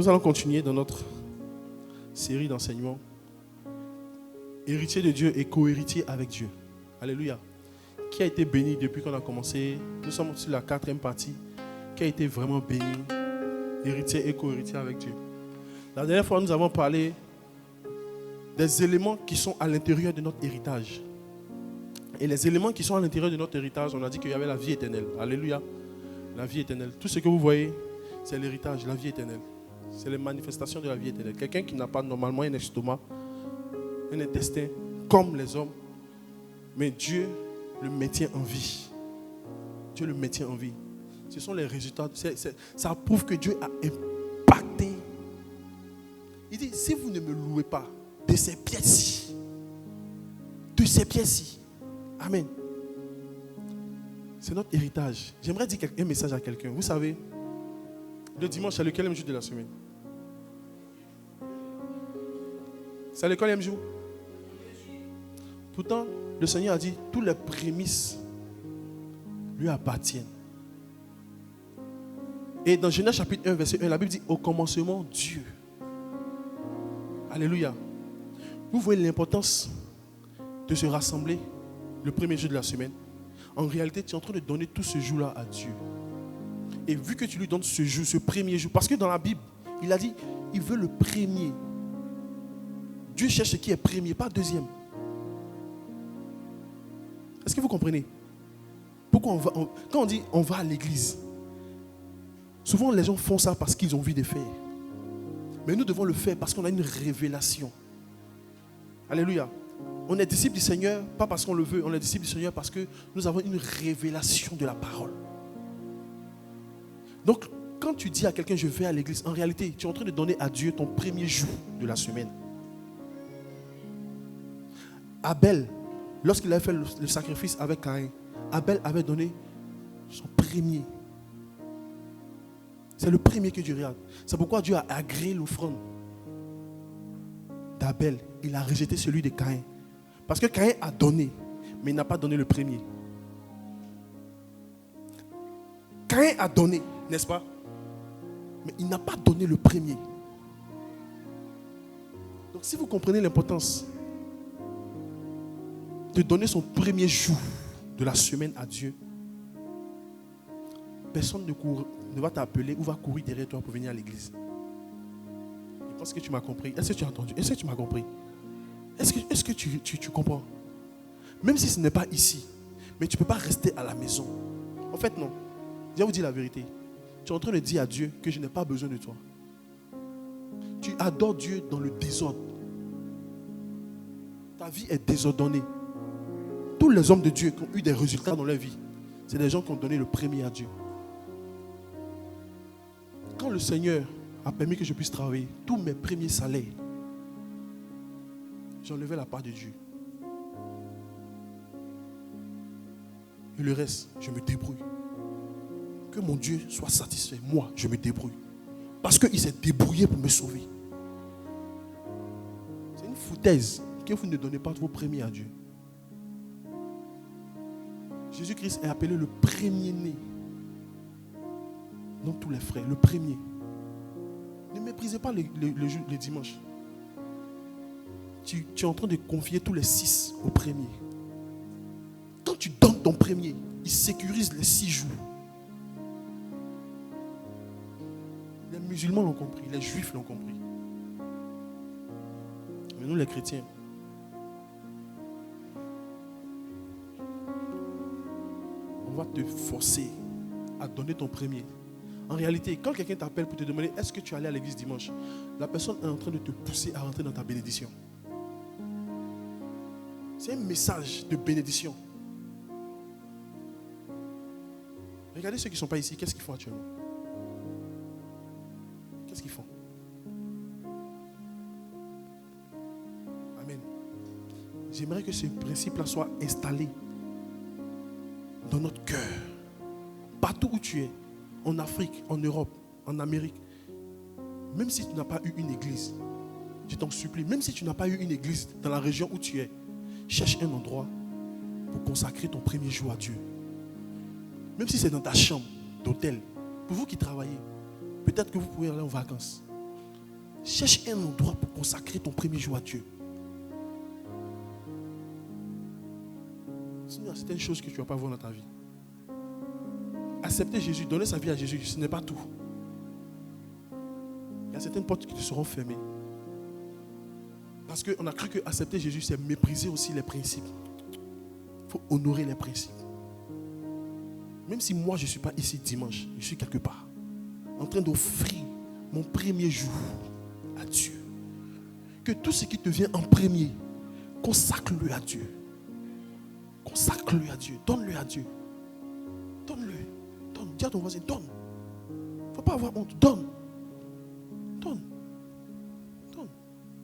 allons continuer dans notre série d'enseignements. Héritier de Dieu et co-héritier avec Dieu. Alléluia. Qui a été béni depuis qu'on a commencé? Nous sommes sur la 4e partie. Qui a été vraiment béni? Héritier et co-héritier avec Dieu. La dernière fois, nous avons parlé des éléments qui sont à l'intérieur de notre héritage. Et les éléments qui sont à l'intérieur de notre héritage, on a dit qu'il y avait la vie éternelle. Alléluia. La vie éternelle. Tout ce que vous voyez, c'est l'héritage, la vie éternelle. C'est les manifestations de la vie éternelle. Quelqu'un qui n'a pas normalement un estomac, un intestin, comme les hommes, mais Dieu le maintient en vie. Dieu le maintient en vie. Ce sont les résultats. Ça prouve que Dieu a impacté. Il dit, si vous ne me louez pas de ces pièces-ci, amen. C'est notre héritage. J'aimerais dire un message à quelqu'un. Vous savez, le dimanche, c'est le quatrième jour de la semaine? C'est le quatrième jour? Pourtant, le Seigneur a dit, tous les prémices lui appartiennent. Et dans Genèse chapitre 1, verset 1, la Bible dit, au commencement, Dieu. Alléluia. Vous voyez l'importance de se rassembler le premier jour de la semaine. En réalité, tu es en train de donner tout ce jour-là à Dieu. Et vu que tu lui donnes ce jour, ce premier jour, parce que dans la Bible, il a dit, il veut le premier. Dieu cherche ce qui est premier, pas deuxième. Est-ce que vous comprenez? Pourquoi quand on dit on va à l'église, souvent les gens font ça parce qu'ils ont envie de faire. Mais nous devons le faire parce qu'on a une révélation. Alléluia. On est disciple du Seigneur, pas parce qu'on le veut, on est disciple du Seigneur parce que nous avons une révélation de la parole. Donc, quand tu dis à quelqu'un je vais à l'église, en réalité, tu es en train de donner à Dieu ton premier jour de la semaine. Abel, lorsqu'il avait fait le sacrifice avec Caïn, Abel avait donné son premier. C'est le premier que Dieu regarde. C'est pourquoi Dieu a agréé l'offrande d'Abel. Il a rejeté celui de Caïn. Parce que Caïn a donné, mais il n'a pas donné le premier. Caïn a donné, n'est-ce pas? Mais il n'a pas donné le premier. Donc si vous comprenez l'importance de donner son premier jour de la semaine à Dieu, personne ne va t'appeler ou va courir derrière toi pour venir à l'église. Je pense que tu m'as compris. Est-ce que tu as entendu? Est-ce que tu m'as compris? Est-ce que tu comprends? Même si ce n'est pas ici, mais tu ne peux pas rester à la maison. En fait, non. Je vais vous dire la vérité. Tu es en train de dire à Dieu que je n'ai pas besoin de toi. Tu adores Dieu dans le désordre. Ta vie est désordonnée. Tous les hommes de Dieu qui ont eu des résultats dans leur vie, c'est des gens qui ont donné le premier à Dieu. Quand le Seigneur a permis que je puisse travailler, tous mes premiers salaires, j'enlevais la part de Dieu. Et le reste, je me débrouille. Que mon Dieu soit satisfait. Moi, je me débrouille. Parce qu'il s'est débrouillé pour me sauver. C'est une foutaise que vous ne donnez pas vos premiers à Dieu. Jésus-Christ est appelé le premier-né. Non, tous les frères, le premier. Ne méprisez pas le dimanche. Tu es en train de confier tous les 6 au premier. Quand tu donnes ton premier, il sécurise les 6 jours. Les musulmans l'ont compris, les juifs l'ont compris. Mais nous les chrétiens, on va te forcer à donner ton premier. En réalité, quand quelqu'un t'appelle pour te demander est-ce que tu es allé à l'église dimanche, la personne est en train de te pousser à rentrer dans ta bénédiction. C'est un message de bénédiction. Regardez ceux qui ne sont pas ici, qu'est-ce qu'ils font actuellement? Qu'est-ce qu'ils font? Amen. J'aimerais que ce principe-là soit installé dans notre cœur. Partout où tu es, en Afrique, en Europe, en Amérique, même si tu n'as pas eu une église, je t'en supplie, même si tu n'as pas eu une église dans la région où tu es, cherche un endroit pour consacrer ton premier jour à Dieu. Même si c'est dans ta chambre d'hôtel, pour vous qui travaillez, peut-être que vous pouvez aller en vacances. Cherche un endroit pour consacrer ton premier jour à Dieu. Sinon, il y a certaines choses que tu ne vas pas voir dans ta vie. Accepter Jésus, donner sa vie à Jésus, ce n'est pas tout. Il y a certaines portes qui te seront fermées. Parce qu'on a cru que accepter Jésus, c'est mépriser aussi les principes. Il faut honorer les principes. Même si moi, je ne suis pas ici dimanche, je suis quelque part, en train d'offrir mon premier jour à Dieu. Que tout ce qui te vient en premier, consacre-le à Dieu. Consacre-le à Dieu. Donne-le à Dieu. Donne-le. Donne. Dis à ton voisin, donne. Il ne faut pas avoir honte. Donne. Donne. Donne.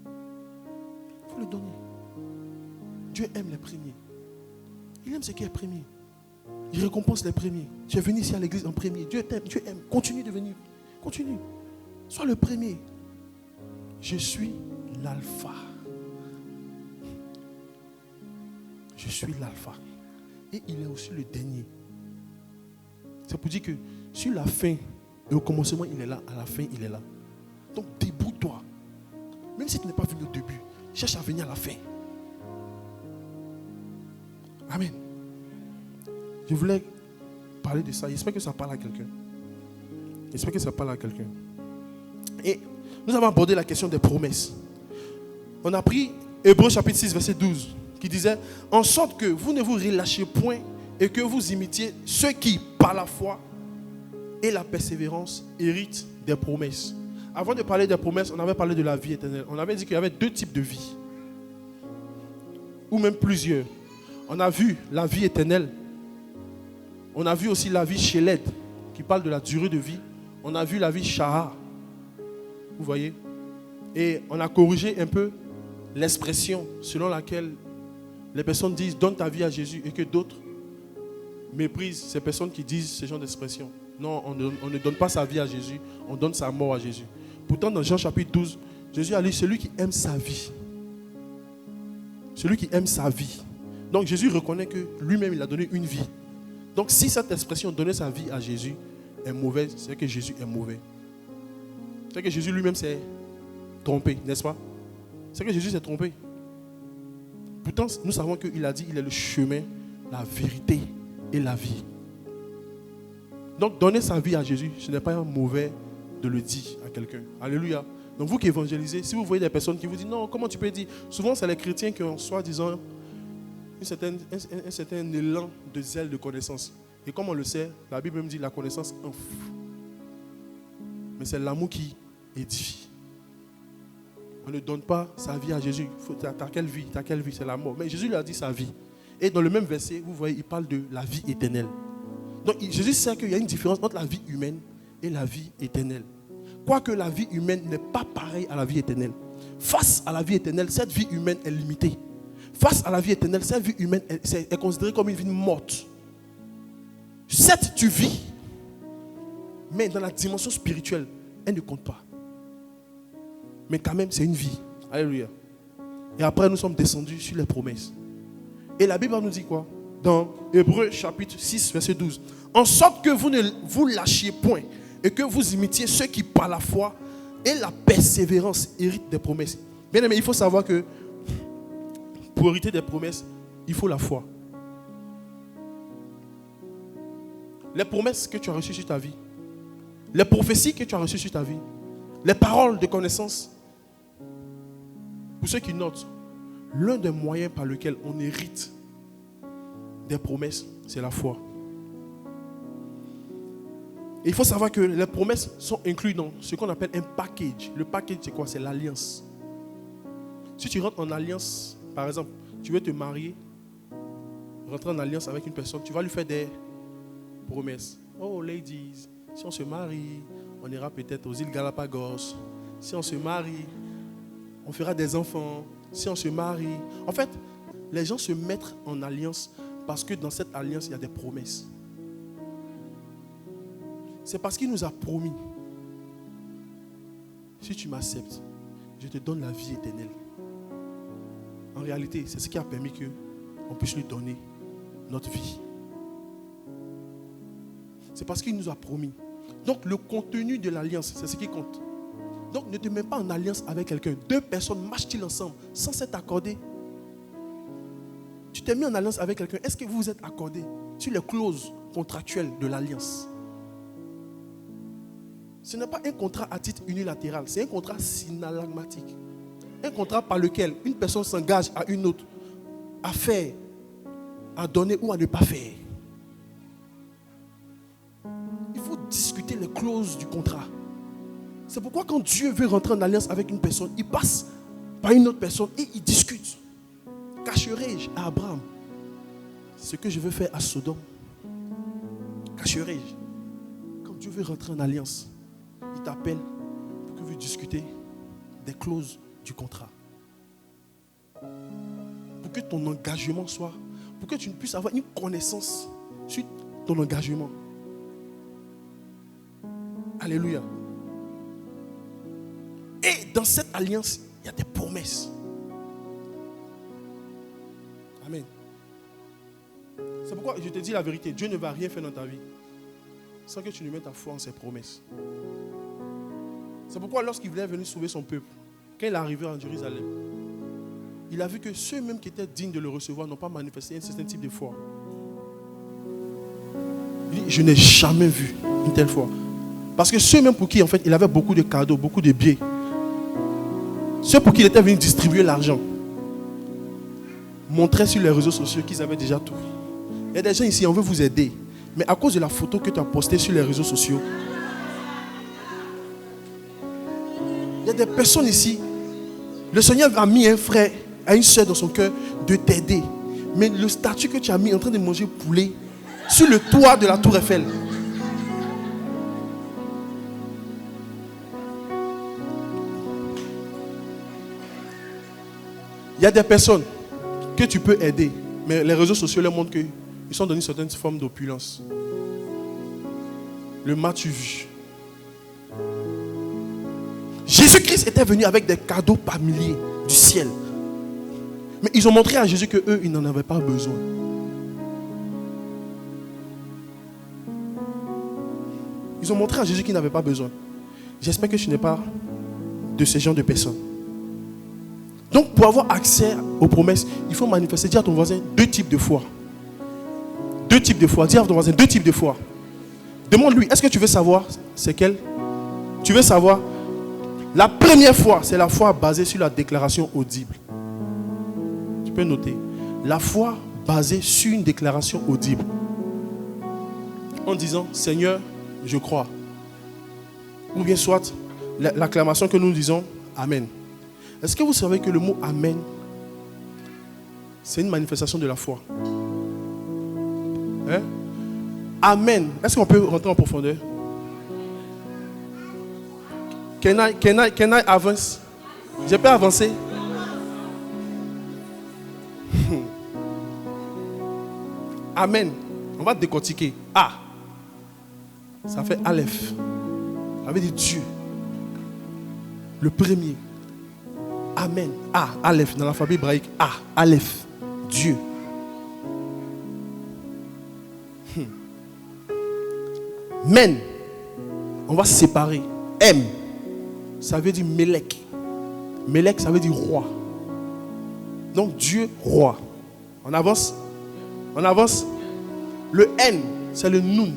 Il faut le donner. Dieu aime les premiers. Il aime ce qui est premier. Il récompense les premiers. Tu es venu ici à l'église en premier. Dieu t'aime. Dieu aime. Continue de venir. Continue. Sois le premier. Je suis l'alpha. Je suis l'alpha. Et il est aussi le dernier. C'est pour dire que sur la fin et au commencement, il est là. À la fin, il est là. Donc débrouille-toi. Même si tu n'es pas venu au début, cherche à venir à la fin. Amen. Je voulais parler de ça. J'espère que ça parle à quelqu'un. J'espère que ça parle à quelqu'un. Et nous avons abordé la question des promesses. On a pris Hébreux chapitre 6, verset 12, qui disait « En sorte que vous ne vous relâchiez point et que vous imitiez ceux qui, par la foi et la persévérance, héritent des promesses. » Avant de parler des promesses, on avait parlé de la vie éternelle. On avait dit qu'il y avait deux types de vie. Ou même plusieurs. On a vu la vie éternelle. On a vu aussi la vie Shéled, qui parle de la durée de vie. On a vu la vie Shahar. Vous voyez? Et on a corrigé un peu l'expression selon laquelle les personnes disent « donne ta vie à Jésus » et que d'autres méprisent ces personnes qui disent ce genre d'expression. Non, on ne donne pas sa vie à Jésus, on donne sa mort à Jésus. Pourtant, dans Jean chapitre 12, Jésus a dit « celui qui aime sa vie ». Celui qui aime sa vie. Donc Jésus reconnaît que lui-même, il a donné une vie. Donc si cette expression « donner sa vie à Jésus » est mauvaise, c'est que Jésus est mauvais. C'est que Jésus lui-même s'est trompé, n'est-ce pas? C'est que Jésus s'est trompé. Pourtant, nous savons qu'il a dit qu'il est le chemin, la vérité et la vie. Donc, donner sa vie à Jésus, ce n'est pas mauvais de le dire à quelqu'un. Alléluia. Donc, vous qui évangélisez, si vous voyez des personnes qui vous disent non, comment tu peux dire? Souvent, c'est les chrétiens qui ont soi-disant un certain élan de zèle de connaissance. Et comme on le sait, la Bible même dit la connaissance enfle. Mais c'est l'amour qui édifie. On ne donne pas sa vie à Jésus. T'as quelle vie? T'as quelle vie? C'est la mort. Mais Jésus lui a dit sa vie. Et dans le même verset, vous voyez, il parle de la vie éternelle. Donc Jésus sait qu'il y a une différence entre la vie humaine et la vie éternelle. Quoique la vie humaine n'est pas pareille à la vie éternelle. Face à la vie éternelle, cette vie humaine est limitée. Face à la vie éternelle, cette vie humaine est considérée comme une vie morte. Certes, tu vis, mais dans la dimension spirituelle, elle ne compte pas. Mais quand même, c'est une vie. Alléluia. Et après, nous sommes descendus sur les promesses. Et la Bible nous dit quoi? Dans Hébreux chapitre 6, verset 12. En sorte que vous ne vous lâchiez point et que vous imitiez ceux qui, par la foi et la persévérance, héritent des promesses. Bien aimé, il faut savoir que pour hériter des promesses, il faut la foi. Les promesses que tu as reçues sur ta vie, les prophéties que tu as reçues sur ta vie, les paroles de connaissance. Pour ceux qui notent, l'un des moyens par lequel on hérite des promesses, c'est la foi. Et il faut savoir que les promesses sont incluses dans ce qu'on appelle un package. Le package, c'est quoi? C'est l'alliance. Si tu rentres en alliance, par exemple, tu veux te marier, rentrer en alliance avec une personne, tu vas lui faire des promesses. Oh, ladies, si on se marie, on ira peut-être aux îles Galapagos. Si on se marie, on fera des enfants. Si on se marie. En fait, les gens se mettent en alliance parce que dans cette alliance, il y a des promesses. C'est parce qu'il nous a promis. Si tu m'acceptes, je te donne la vie éternelle. En réalité, c'est ce qui a permis qu'on puisse lui donner notre vie. C'est parce qu'il nous a promis. Donc le contenu de l'alliance, c'est ce qui compte. Donc ne te mets pas en alliance avec quelqu'un. 2 personnes marchent-ils ensemble sans s'être accordés? Tu t'es mis en alliance avec quelqu'un. Est-ce que vous vous êtes accordés sur les clauses contractuelles de l'alliance? Ce n'est pas un contrat à titre unilatéral, c'est un contrat synalagmatique. Un contrat par lequel une personne s'engage à une autre à faire, à donner ou à ne pas faire. Il faut discuter les clauses du contrat. C'est pourquoi quand Dieu veut rentrer en alliance avec une personne, il passe par une autre personne et il discute. Cacherai-je à Abraham ce que je veux faire à Sodome? Cacherai-je? Quand Dieu veut rentrer en alliance, il t'appelle pour que vous discutez des clauses du contrat. Pour que ton engagement soit, pour que tu puisses avoir une connaissance sur ton engagement. Alléluia. Et dans cette alliance, il y a des promesses. Amen. C'est pourquoi je te dis la vérité, Dieu ne va rien faire dans ta vie sans que tu ne mettes ta foi en ses promesses. C'est pourquoi lorsqu'il voulait venir sauver son peuple, quand il est arrivé en Jérusalem, il a vu que ceux-mêmes qui étaient dignes de le recevoir n'ont pas manifesté un certain type de foi. Il dit, je n'ai jamais vu une telle foi. Parce que ceux-mêmes pour qui, en fait, il avait beaucoup de cadeaux, beaucoup de biens, ceux pour qui il était venu distribuer l'argent, montraient sur les réseaux sociaux qu'ils avaient déjà tout. Il y a des gens ici, on veut vous aider. Mais à cause de la photo que tu as postée sur les réseaux sociaux, il y a des personnes ici, le Seigneur a mis un frère, à une soeur dans son cœur de t'aider. Mais le statut que tu as mis en train de manger poulet sur le toit de la tour Eiffel. Il y a des personnes que tu peux aider, mais les réseaux sociaux leur montrent qu'ils sont dans une certaine forme d'opulence. Le m'as-tu vu? Jésus-Christ était venu avec des cadeaux par milliers du ciel. Mais ils ont montré à Jésus qu'eux, ils n'en avaient pas besoin. Ils ont montré à Jésus qu'ils n'avaient pas besoin. J'espère que tu n'es pas de ce genre de personnes. Donc, pour avoir accès aux promesses, il faut manifester. Dis à ton voisin 2 types de foi. 2 types de foi. Dis à ton voisin 2 types de foi. Demande-lui, est-ce que tu veux savoir c'est quel? Tu veux savoir? La première foi, c'est la foi basée sur la déclaration audible. Tu peux noter. La foi basée sur une déclaration audible. En disant, Seigneur, je crois. Ou bien soit, l'acclamation que nous disons, Amen. Est-ce que vous savez que le mot Amen, c'est une manifestation de la foi? Hein? Amen. Est-ce qu'on peut rentrer en profondeur? Can I avance? Je peux avancer? Amen. On va décortiquer. A. Ça fait Aleph. Ça veut dire Dieu. Le premier. Amen. A. Aleph. Dans l'alphabet hébraïque. A. Aleph. Dieu. Men. On va séparer. M. Ça veut dire Melek. Melek, ça veut dire roi. Donc Dieu, roi. On avance? On avance? Le N, c'est le Nun.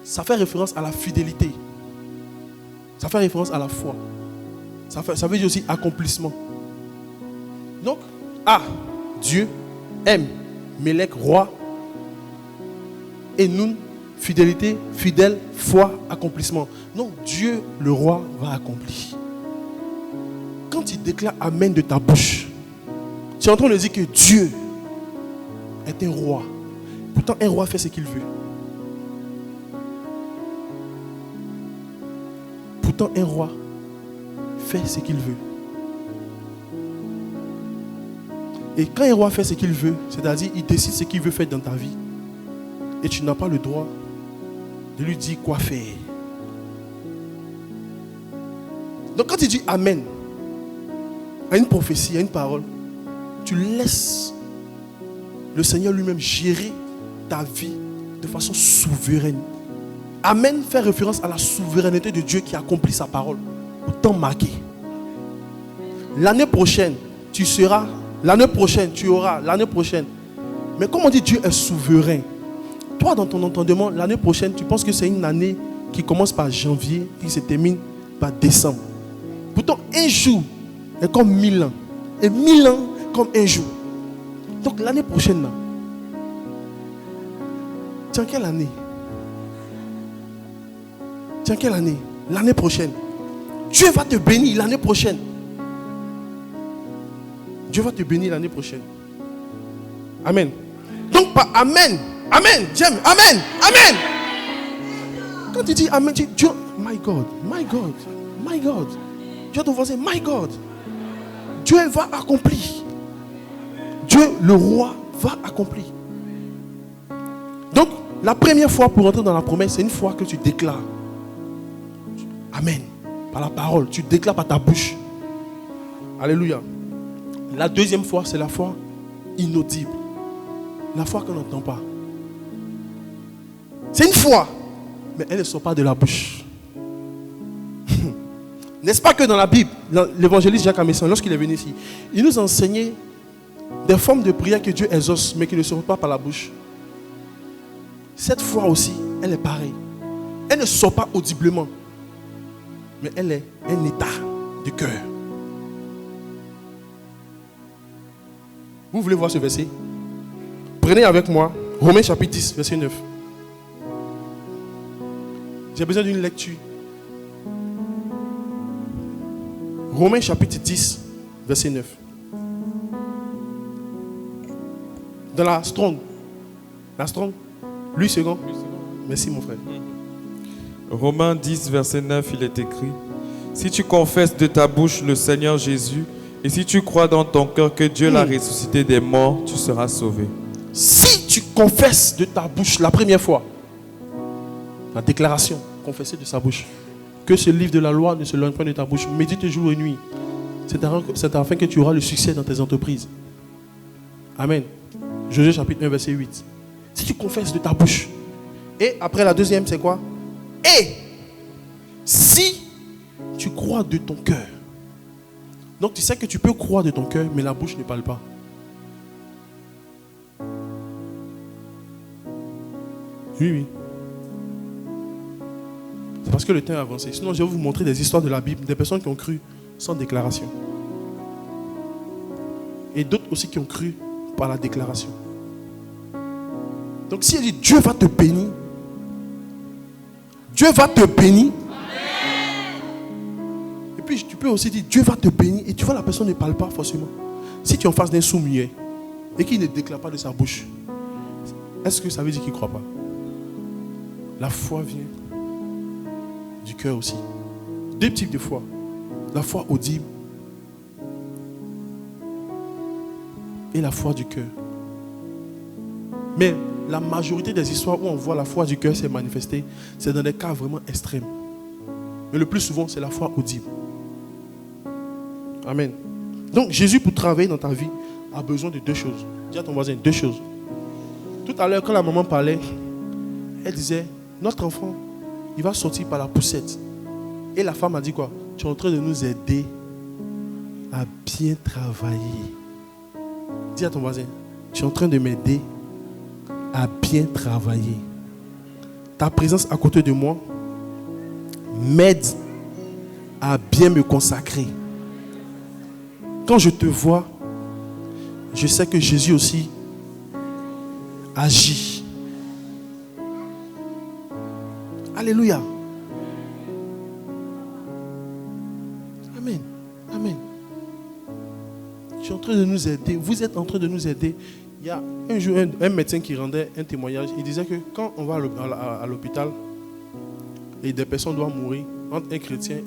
Ça fait référence à la fidélité. Ça fait référence à la foi. Ça veut dire aussi accomplissement. Donc, A, Dieu. M, Melek, roi. Et Nun, fidélité, fidèle, foi, accomplissement. Donc Dieu, le roi, va accomplir. Quand tu déclares Amen de ta bouche, tu es en train de dire que Dieu est un roi. Pourtant, un roi fait ce qu'il veut. Pourtant, un roi fait ce qu'il veut. Et quand un roi fait ce qu'il veut, c'est-à-dire il décide ce qu'il veut faire dans ta vie, et tu n'as pas le droit de lui dire quoi faire. Donc quand tu dis Amen à une prophétie, à une parole, tu laisses le Seigneur lui-même gérer ta vie de façon souveraine. Amen fait référence à la souveraineté de Dieu qui accomplit sa parole. au temps marqué. L'année prochaine, tu seras. L'année prochaine, tu auras. L'année prochaine. Mais comme on dit, Dieu est souverain. Toi, dans ton entendement, l'année prochaine, tu penses que c'est une année qui commence par janvier et qui se termine par décembre. Pourtant, un jour est comme 1000 ans. Et 1000 ans comme un jour. Donc l'année prochaine, là, tu es en quelle année? Tu es en quelle année? L'année prochaine. Dieu va te bénir l'année prochaine. Dieu va te bénir l'année prochaine. Amen. Donc, par Amen. Amen. J'aime. Amen. Amen. Quand tu dis Amen, tu dis Dieu, my God, my God, my God. Tu as ton voisin, my God. Dieu va accomplir. Dieu, le roi, va accomplir. Donc, la première fois pour entrer dans la promesse, c'est une fois que tu déclares. Amen. Par la parole, tu déclares par ta bouche. Alléluia. La deuxième fois, c'est la foi inaudible. La foi qu'on n'entend pas. C'est une foi, mais elle ne sort pas de la bouche. N'est-ce pas que dans la Bible, l'évangéliste Jacques Amesson, lorsqu'il est venu ici, il nous enseignait des formes de prière que Dieu exauce, mais qui ne sortent pas par la bouche. Cette foi aussi, elle est pareille. Elle ne sort pas audiblement, mais elle est un état de cœur. Vous voulez voir ce verset? Prenez avec moi Romains chapitre 10, verset 9. J'ai besoin d'une lecture. Romains chapitre 10, verset 9. Dans la Strong. La Strong. Lui second. Merci mon frère. Romains 10, verset 9, il est écrit: si tu confesses de ta bouche le Seigneur Jésus, et si tu crois dans ton cœur que Dieu l'a ressuscité des morts, tu seras sauvé. Si tu confesses de ta bouche la première fois, la déclaration, confesser de sa bouche, que ce livre de la loi ne se loigne pas de ta bouche, médite jour et nuit. C'est afin que tu auras le succès dans tes entreprises. Amen. Josué chapitre 1, verset 8. Si tu confesses de ta bouche. Et après la deuxième, c'est quoi? Et si tu crois de ton cœur. Donc tu sais que tu peux croire de ton cœur, mais la bouche ne parle pas. Oui, oui. C'est parce que le temps est avancé. Sinon, je vais vous montrer des histoires de la Bible, des personnes qui ont cru sans déclaration. Et d'autres aussi qui ont cru par la déclaration. Donc si elle dit Dieu va te bénir, Dieu va te bénir. Et puis tu peux aussi dire Dieu va te bénir. Et tu vois, la personne ne parle pas forcément. Si tu es en face d'un sourd muet et qu'il ne déclare pas de sa bouche, est-ce que ça veut dire qu'il ne croit pas? La foi vient du cœur aussi. Deux types de foi. La foi audible et la foi du cœur. Mais la majorité des histoires où on voit la foi du cœur s'est manifestée, c'est dans des cas vraiment extrêmes. Mais le plus souvent, c'est la foi audible. Amen. Donc Jésus, pour travailler dans ta vie, a besoin de deux choses. Dis à ton voisin, deux choses. Tout à l'heure, quand la maman parlait, elle disait, notre enfant, il va sortir par la poussette. Et la femme a dit quoi? Tu es en train de nous aider à bien travailler. Dis à ton voisin, tu es en train de m'aider à bien travailler. Ta présence à côté de moi m'aide à bien me consacrer. Quand je te vois, je sais que Jésus aussi agit. Alléluia. Amen. Amen. Je suis en train de nous aider. Vous êtes en train de nous aider. Il y a un jour un médecin qui rendait un témoignage. Il disait que quand on va à l'hôpital et des personnes doivent mourir, entre un chrétien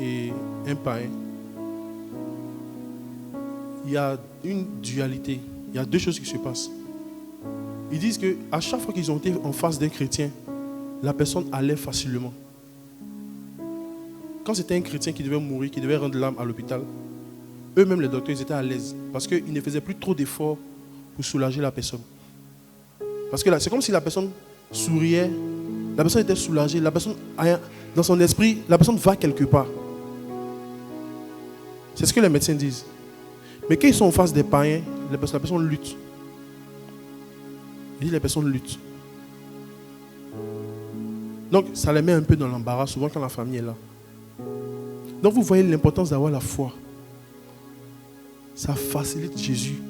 et un païen, il y a une dualité. Il y a deux choses qui se passent. Ils disent qu'à chaque fois qu'ils ont été en face d'un chrétien, la personne allait facilement. Quand c'était un chrétien qui devait mourir, qui devait rendre l'âme à l'hôpital, eux-mêmes les docteurs, ils étaient à l'aise. Parce qu'ils ne faisaient plus trop d'efforts pour soulager la personne. Parce que là, c'est comme si la personne souriait La personne était soulagée. La personne, dans son esprit, la personne va quelque part. C'est ce que les médecins disent. Mais quand ils sont en face des païens, la personne lutte. Et les personnes luttent. Donc, ça les met un peu dans l'embarras, souvent quand la famille est là. Donc, vous voyez l'importance d'avoir la foi. Ça facilite Jésus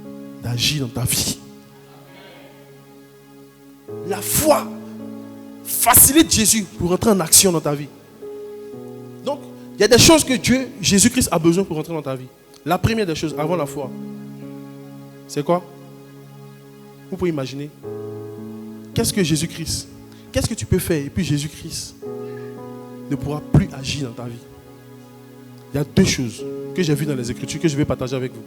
d'agir dans ta vie. La foi facilite Jésus pour entrer en action dans ta vie. Donc, il y a des choses que Jésus-Christ a besoin pour entrer dans ta vie. La première des choses, avant la foi, c'est quoi? Vous pouvez imaginer. Qu'est-ce que Jésus-Christ? Qu'est-ce que tu peux faire? Et puis Jésus-Christ ne pourra plus agir dans ta vie. Il y a deux choses que j'ai vues dans les Écritures que je vais partager avec vous.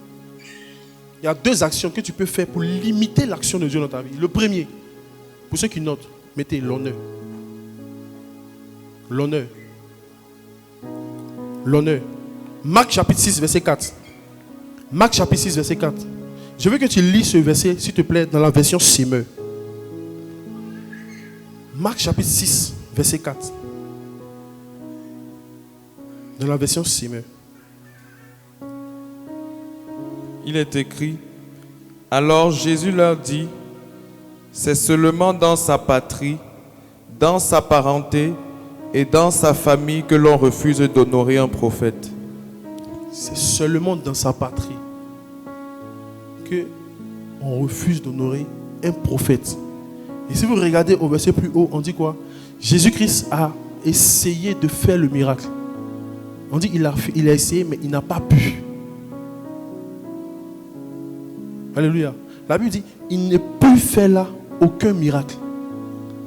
Il y a deux actions que tu peux faire pour limiter l'action de Dieu dans ta vie. Le premier, pour ceux qui notent, mettez l'honneur. L'honneur. L'honneur. Marc chapitre 6, verset 4. Marc chapitre 6, verset 4. Je veux que tu lis ce verset, s'il te plaît, dans la version Semeur. Marc chapitre 6, verset 4. Dans la version Semeur. Il est écrit, alors Jésus leur dit, c'est seulement dans sa patrie, dans sa parenté et dans sa famille que l'on refuse d'honorer un prophète. C'est seulement dans sa patrie que on refuse d'honorer un prophète. Et si vous regardez au verset plus haut, on dit quoi? Jésus-Christ a essayé de faire le miracle. On dit il a essayé, mais il n'a pas pu. Alléluia. La Bible dit, il ne peut faire là aucun miracle.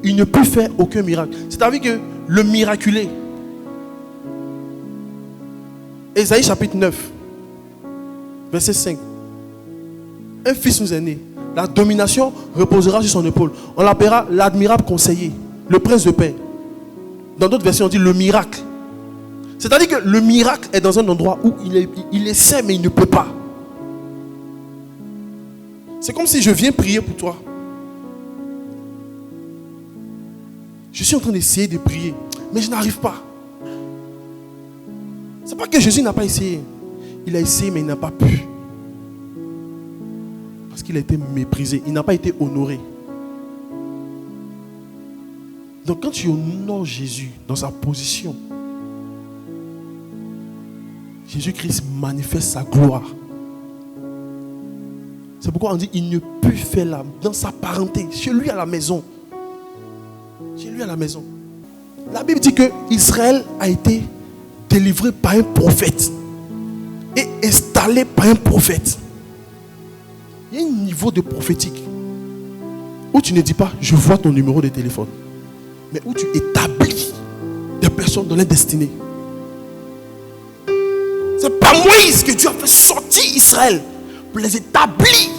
Il ne peut faire aucun miracle. C'est-à-dire que le miraculé. Ésaïe chapitre 9, verset 5. Un fils nous est né. La domination reposera sur son épaule. On l'appellera l'admirable conseiller, le prince de paix. Dans d'autres versions, on dit le miracle. C'est-à-dire que le miracle est dans un endroit où il essaie, mais il ne peut pas. C'est comme si je viens prier pour toi. Je suis en train d'essayer de prier, mais je n'arrive pas. C'est pas que Jésus n'a pas essayé. Il a essayé, mais il n'a pas pu. Parce qu'il a été méprisé. Il n'a pas été honoré. Donc quand tu honores Jésus dans sa position, Jésus-Christ manifeste sa gloire. C'est pourquoi on dit il ne peut faire là, dans sa parenté, chez lui à la maison. Chez lui à la maison. La Bible dit que Israël a été délivré par un prophète et installé par un prophète. Il y a un niveau de prophétique où tu ne dis pas je vois ton numéro de téléphone, mais où tu établis des personnes dans leur destinée. C'est par Moïse que Dieu a fait sortir Israël pour les établir.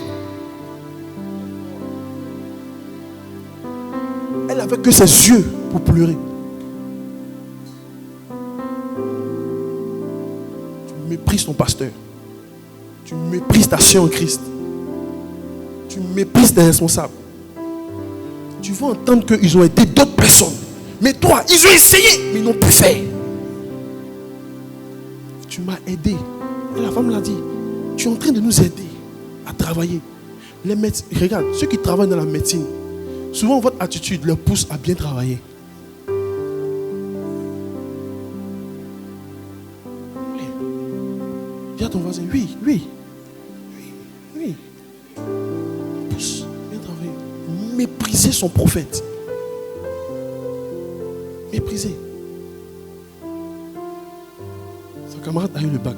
Elle n'avait que ses yeux pour pleurer. Tu méprises ton pasteur. Tu méprises ta soeur en Christ. Tu méprises tes responsables. Tu vas entendre qu'ils ont aidé d'autres personnes. Mais toi, ils ont essayé, mais ils n'ont plus fait. Tu m'as aidé. Et la femme l'a dit. Tu es en train de nous aider à travailler. Les médecins, regarde, ceux qui travaillent dans la médecine, souvent votre attitude leur pousse à bien travailler. Oui. Dis à ton voisin, oui. Pousse, bien travailler. Mépriser son prophète. Mépriser. Son camarade a eu le bac.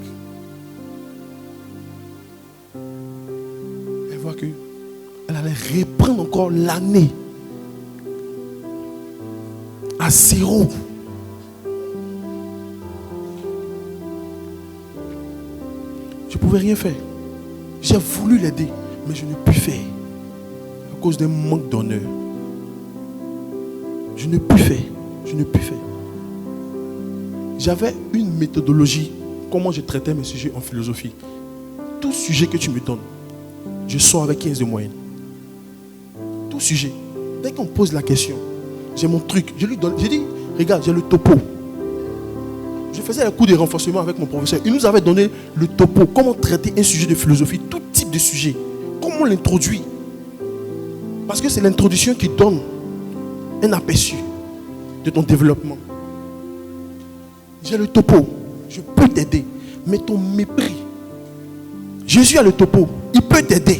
Elle voit que elle allait reprendre encore l'année à zéro. Je ne pouvais rien faire. J'ai voulu l'aider, mais je ne peux faire à cause d'un manque d'honneur. Je ne peux faire. J'avais une méthodologie, comment je traitais mes sujets en philosophie. Tout sujet que tu me donnes, je sors avec 15 de moyenne. Tout sujet. Dès qu'on pose la question, j'ai mon truc. Je lui donne, j'ai dit, regarde, j'ai le topo. Je faisais un cours de renforcement avec mon professeur. Il nous avait donné le topo, comment traiter un sujet de philosophie, tout type de sujet. Comment l'introduire. Parce que c'est l'introduction qui donne un aperçu de ton développement. J'ai le topo, je peux t'aider. Mais ton mépris. Jésus a le topo, il peut t'aider.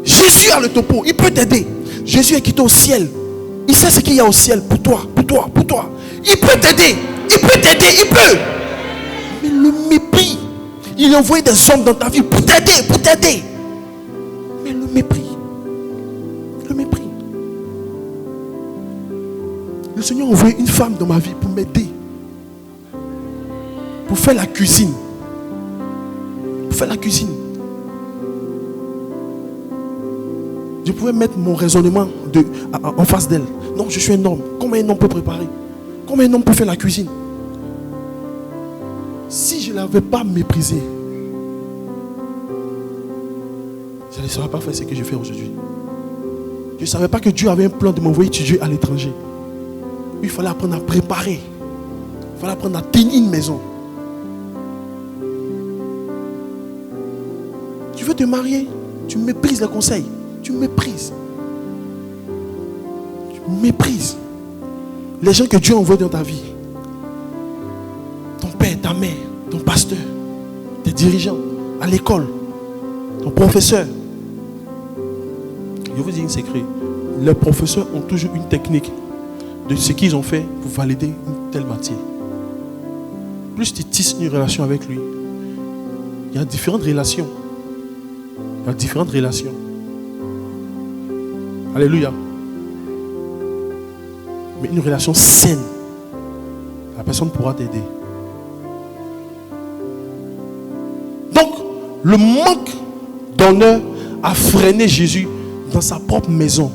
Jésus a le topo, il peut t'aider. Jésus est quitté au ciel. Il sait ce qu'il y a au ciel pour toi, pour toi, pour toi. Il peut t'aider, il peut t'aider, il peut. Mais le mépris, il a envoyé des hommes dans ta vie pour t'aider, pour t'aider. Mais le mépris, le mépris. Le Seigneur a envoyé une femme dans ma vie pour m'aider. Pour faire la cuisine. Pour faire la cuisine. Je pouvais mettre mon raisonnement en face d'elle. Non, je suis un homme. Comment un homme peut préparer? Comment un homme peut faire la cuisine? Si je ne l'avais pas méprisé, je ne saurais pas faire ce que je fais aujourd'hui. Je ne savais pas que Dieu avait un plan de m'envoyer étudier à l'étranger. Il fallait apprendre à préparer. Il fallait apprendre à tenir une maison. Tu veux te marier, tu méprises les conseils. Tu méprises. Tu méprises les gens que Dieu envoie dans ta vie. Ton père, ta mère, ton pasteur, tes dirigeants, à l'école, ton professeur. Je vous dis un secret. Les professeurs ont toujours une technique de ce qu'ils ont fait pour valider une telle matière. Plus tu tisses une relation avec lui, il y a différentes relations. Il y a différentes relations. Alléluia. Mais une relation saine, la personne pourra t'aider. Donc, le manque d'honneur a freiné Jésus dans sa propre maison.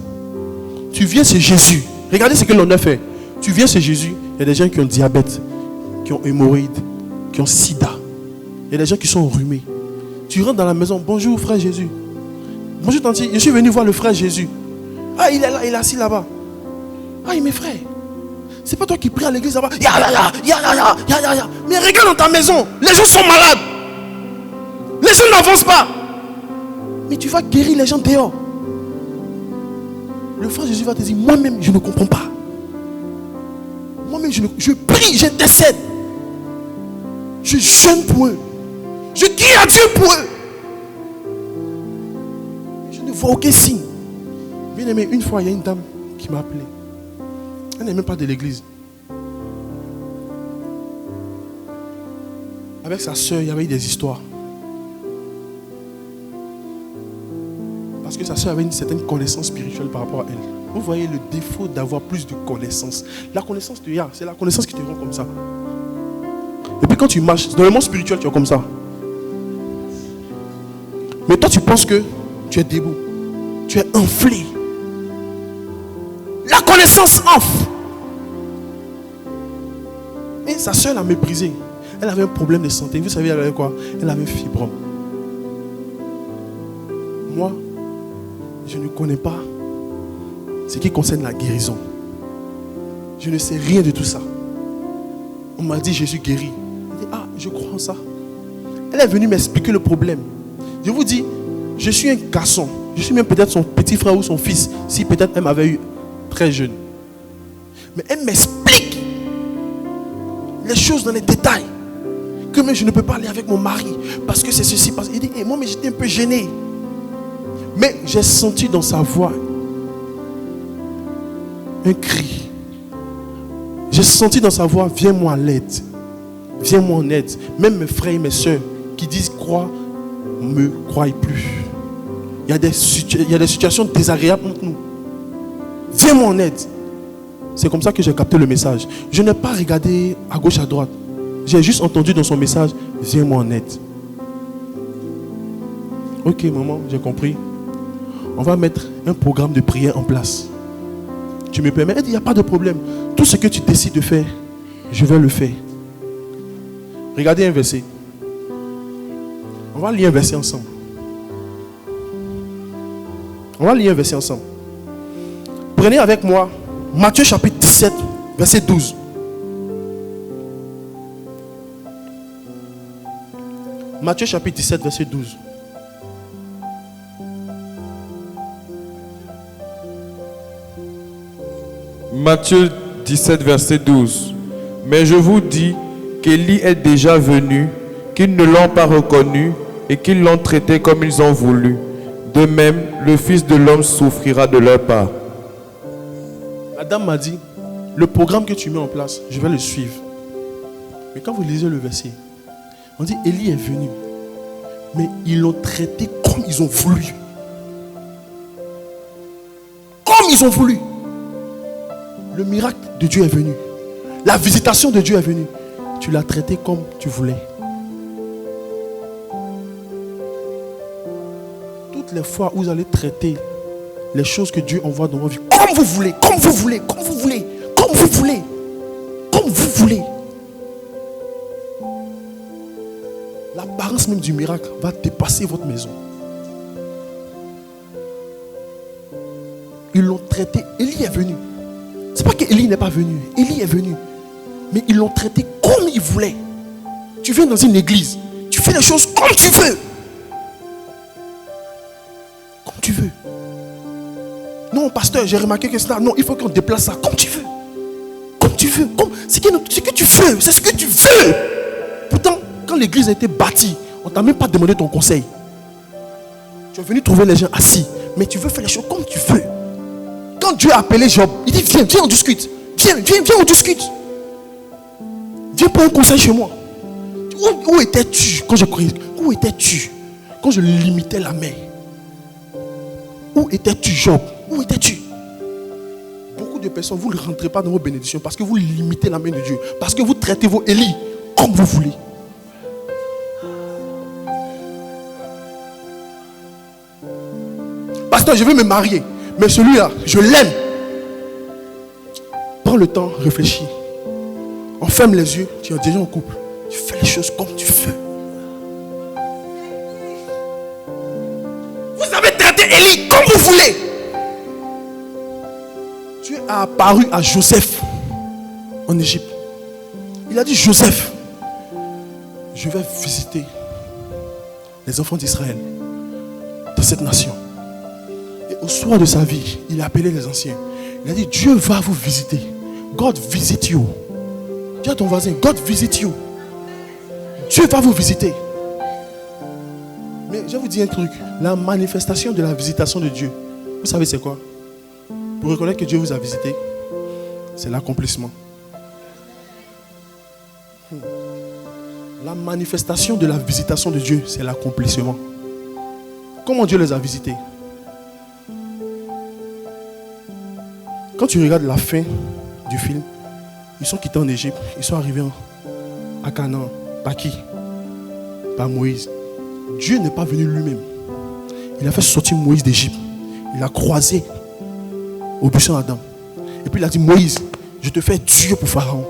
Tu viens chez Jésus. Regardez ce que l'honneur fait. Tu viens chez Jésus. Il y a des gens qui ont diabète, qui ont hémorroïdes, qui ont sida. Il y a des gens qui sont enrhumés. Tu rentres dans la maison. Bonjour frère Jésus. Bonjour tante. Je suis venu voir le frère Jésus. Ah, il est là, il est assis là-bas. Ah, mes frères. C'est pas toi qui pries à l'église là-bas. Mais regarde dans ta maison. Les gens sont malades. Les gens n'avancent pas. Mais tu vas guérir les gens dehors. Le frère Jésus va te dire, moi-même, je ne comprends pas. Moi-même, je prie, j'intercède. Je jeûne pour eux. Je crie à Dieu pour eux. Je ne vois aucun signe. Bien aimé, une fois, il y a une dame qui m'a appelé. Elle n'est même pas de l'église. Avec sa soeur, il y avait eu des histoires. Parce que sa soeur avait une certaine connaissance spirituelle par rapport à elle. Vous voyez le défaut d'avoir plus de connaissances. La connaissance de Yah, c'est la connaissance qui te rend comme ça. Et puis quand tu marches, dans le monde spirituel, tu es comme ça. Mais toi, tu penses que tu es debout. Tu es enflé. La connaissance enfle. Et sa soeur l'a méprisé. Elle avait un problème de santé. Vous savez, elle avait quoi? Elle avait un fibrome. Moi, je ne connais pas ce qui concerne la guérison. Je ne sais rien de tout ça. On m'a dit Jésus guérit. Elle dit, ah, je crois en ça. Elle est venue m'expliquer le problème. Je vous dis, je suis un garçon. Je suis même peut-être son petit frère ou son fils, si peut-être elle m'avait eu très jeune. Mais elle m'explique les choses dans les détails. Que même je ne peux pas aller avec mon mari parce que c'est ceci. Parce... Il dit, hey, moi mais j'étais un peu gêné. Mais j'ai senti dans sa voix un cri. J'ai senti dans sa voix, viens-moi en aide. Viens-moi en aide. Même mes frères et mes soeurs qui disent crois, ne me croient plus. Il y a des situations désagréables entre nous. Viens-moi en aide. C'est comme ça que j'ai capté le message. Je n'ai pas regardé à gauche, à droite. J'ai juste entendu dans son message, viens-moi en aide. Ok, maman, j'ai compris. On va mettre un programme de prière en place. Tu me permets? Elle dit, il n'y a pas de problème. Tout ce que tu décides de faire, je vais le faire. Regardez un verset. On va lire un verset ensemble. On va lire un verset ensemble. Prenez avec moi Matthieu chapitre 17, verset 12. Matthieu chapitre 17, verset 12. Matthieu 17, verset 12. Mais je vous dis qu'Élie est déjà venu, qu'ils ne l'ont pas reconnu et qu'ils l'ont traité comme ils ont voulu. De même, le Fils de l'homme souffrira de leur part. La dame m'a dit, le programme que tu mets en place, je vais le suivre. Mais quand vous lisez le verset, on dit, Élie est venu, mais ils l'ont traité comme ils ont voulu. Comme ils ont voulu. Le miracle de Dieu est venu. La visitation de Dieu est venue. Tu l'as traité comme tu voulais. Toutes les fois où vous allez traiter les choses que Dieu envoie dans vos vies, comme vous voulez, comme vous voulez, comme vous voulez, comme vous voulez, comme vous voulez. L'apparence même du miracle va dépasser votre maison. Ils l'ont traité. Élie est venu. C'est pas que Élie n'est pas venu. Élie est venu. Mais ils l'ont traité comme ils voulaient. Tu viens dans une église. Tu fais les choses comme tu veux. Comme tu veux. Non, pasteur, j'ai remarqué que ça. Non, il faut qu'on déplace ça comme tu veux. Comme tu veux. Ce que tu veux. C'est ce que tu veux. Pourtant, quand l'église a été bâtie, on ne t'a même pas demandé ton conseil. Tu es venu trouver les gens assis. Mais tu veux faire les choses comme tu veux. Quand Dieu a appelé Job, il dit viens, on discute. Viens, on discute. Viens prendre un conseil chez moi. Où étais-tu quand je croyais? Où étais-tu quand je limitais la mer? Où étais-tu, Job? Où étais-tu? Beaucoup de personnes, vous ne rentrez pas dans vos bénédictions parce que vous limitez la main de Dieu. Parce que vous traitez vos Élie comme vous voulez. Pasteur, je vais me marier. Mais celui-là, je l'aime. Prends le temps, réfléchis. On ferme les yeux, tu es déjà en couple. Tu fais les choses comme tu veux. Vous avez traité Élie comme vous voulez. Dieu a apparu à Joseph en Égypte. Il a dit, Joseph, je vais visiter les enfants d'Israël dans cette nation. Au soir de sa vie, il a appelé les anciens. Il a dit, Dieu va vous visiter. God visit you. Dis à ton voisin, God visit you. Dieu va vous visiter. Mais je vais vous dire un truc. La manifestation de la visitation de Dieu, vous savez c'est quoi? Pour reconnaître que Dieu vous a visité, c'est l'accomplissement. La manifestation de la visitation de Dieu, c'est l'accomplissement. Comment Dieu les a visités? Quand tu regardes la fin du film, ils sont quittés en Égypte, ils sont arrivés à Canaan. Par qui? Par Moïse. Dieu n'est pas venu lui-même. Il a fait sortir Moïse d'Égypte. Il a croisé au buisson Adam. Et puis il a dit, Moïse, je te fais Dieu pour Pharaon.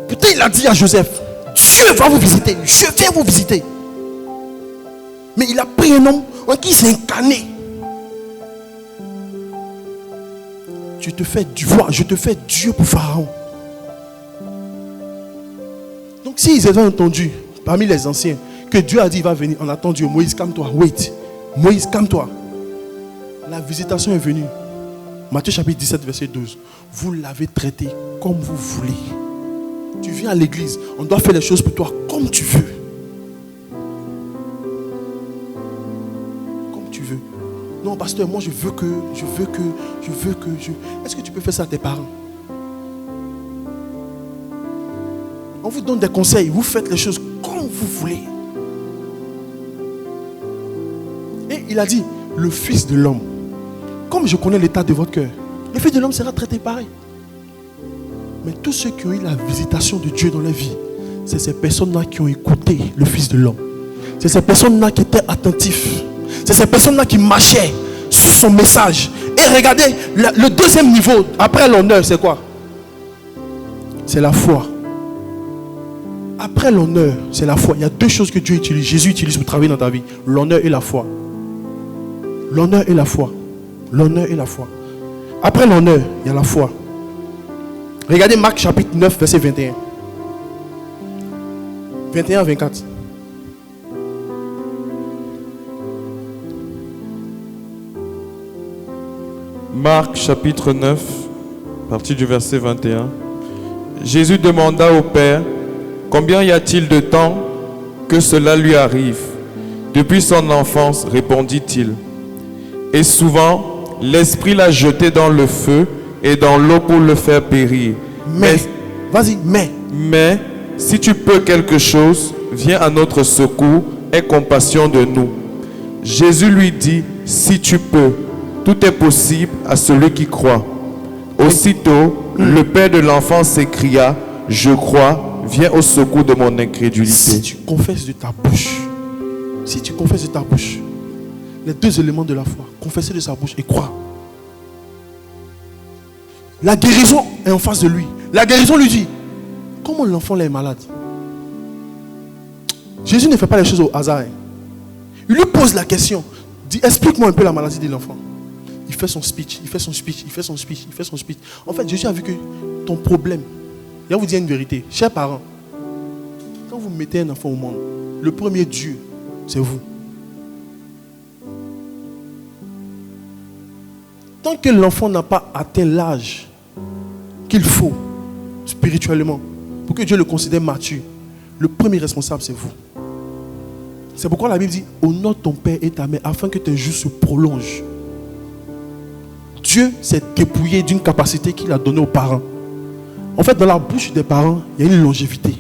Putain, il a dit à Joseph, Dieu va vous visiter, je viens vous visiter. Mais il a pris un homme en qui il s'est incarné. Je te fais Dieu pour Pharaon. Donc s'ils avaient entendu parmi les anciens que Dieu a dit il va venir, on attend Dieu. Moïse, calme-toi, wait. Moïse, calme-toi. La visitation est venue. Matthieu chapitre 17, verset 12. Vous l'avez traité comme vous voulez. Tu viens à l'église, on doit faire les choses pour toi comme tu veux. Comme tu veux. Non, pasteur, moi je veux que. Est-ce que tu peux faire ça à tes parents? On vous donne des conseils, vous faites les choses comme vous voulez. Et il a dit, le Fils de l'homme, comme je connais l'état de votre cœur, le Fils de l'homme sera traité pareil. Mais tous ceux qui ont eu la visitation de Dieu dans leur vie, c'est ces personnes-là qui ont écouté le Fils de l'homme. C'est ces personnes-là qui étaient attentifs. C'est ces personnes-là qui marchaient sous son message. Et regardez, le deuxième niveau, après l'honneur, c'est quoi? C'est la foi. Après l'honneur, c'est la foi. Il y a deux choses que Dieu utilise, Jésus utilise pour travailler dans ta vie. L'honneur et la foi. L'honneur et la foi. L'honneur et la foi. Après l'honneur, il y a la foi. Regardez Marc chapitre 9, verset 21. 21 à 24. Marc chapitre 9, partie du verset 21. Jésus demanda au Père, combien y a-t-il de temps que cela lui arrive? Depuis son enfance, répondit-il. Et souvent, l'Esprit l'a jeté dans le feu et dans l'eau pour le faire périr. Mais, si tu peux quelque chose, viens à notre secours, aie compassion de nous. Jésus lui dit, si tu peux, tout est possible à celui qui croit. Aussitôt, le père de l'enfant s'écria, je crois, viens au secours de mon incrédulité. Si tu confesses de ta bouche, les deux éléments de la foi, confesser de sa bouche et croire. La guérison est en face de lui. La guérison lui dit, comment l'enfant là est malade? Jésus ne fait pas les choses au hasard. Il lui pose la question. Dit, explique-moi un peu la maladie de l'enfant. Il fait son speech. En fait, Jésus a vu que ton problème, je vais vous dire une vérité. Chers parents, quand vous mettez un enfant au monde, le premier Dieu, c'est vous. Tant que l'enfant n'a pas atteint l'âge qu'il faut spirituellement pour que Dieu le considère mature, le premier responsable, c'est vous. C'est pourquoi la Bible dit, honore ton père et ta mère afin que tes jours se prolongent. Dieu s'est dépouillé d'une capacité qu'il a donnée aux parents. En fait, dans la bouche des parents, il y a une longévité.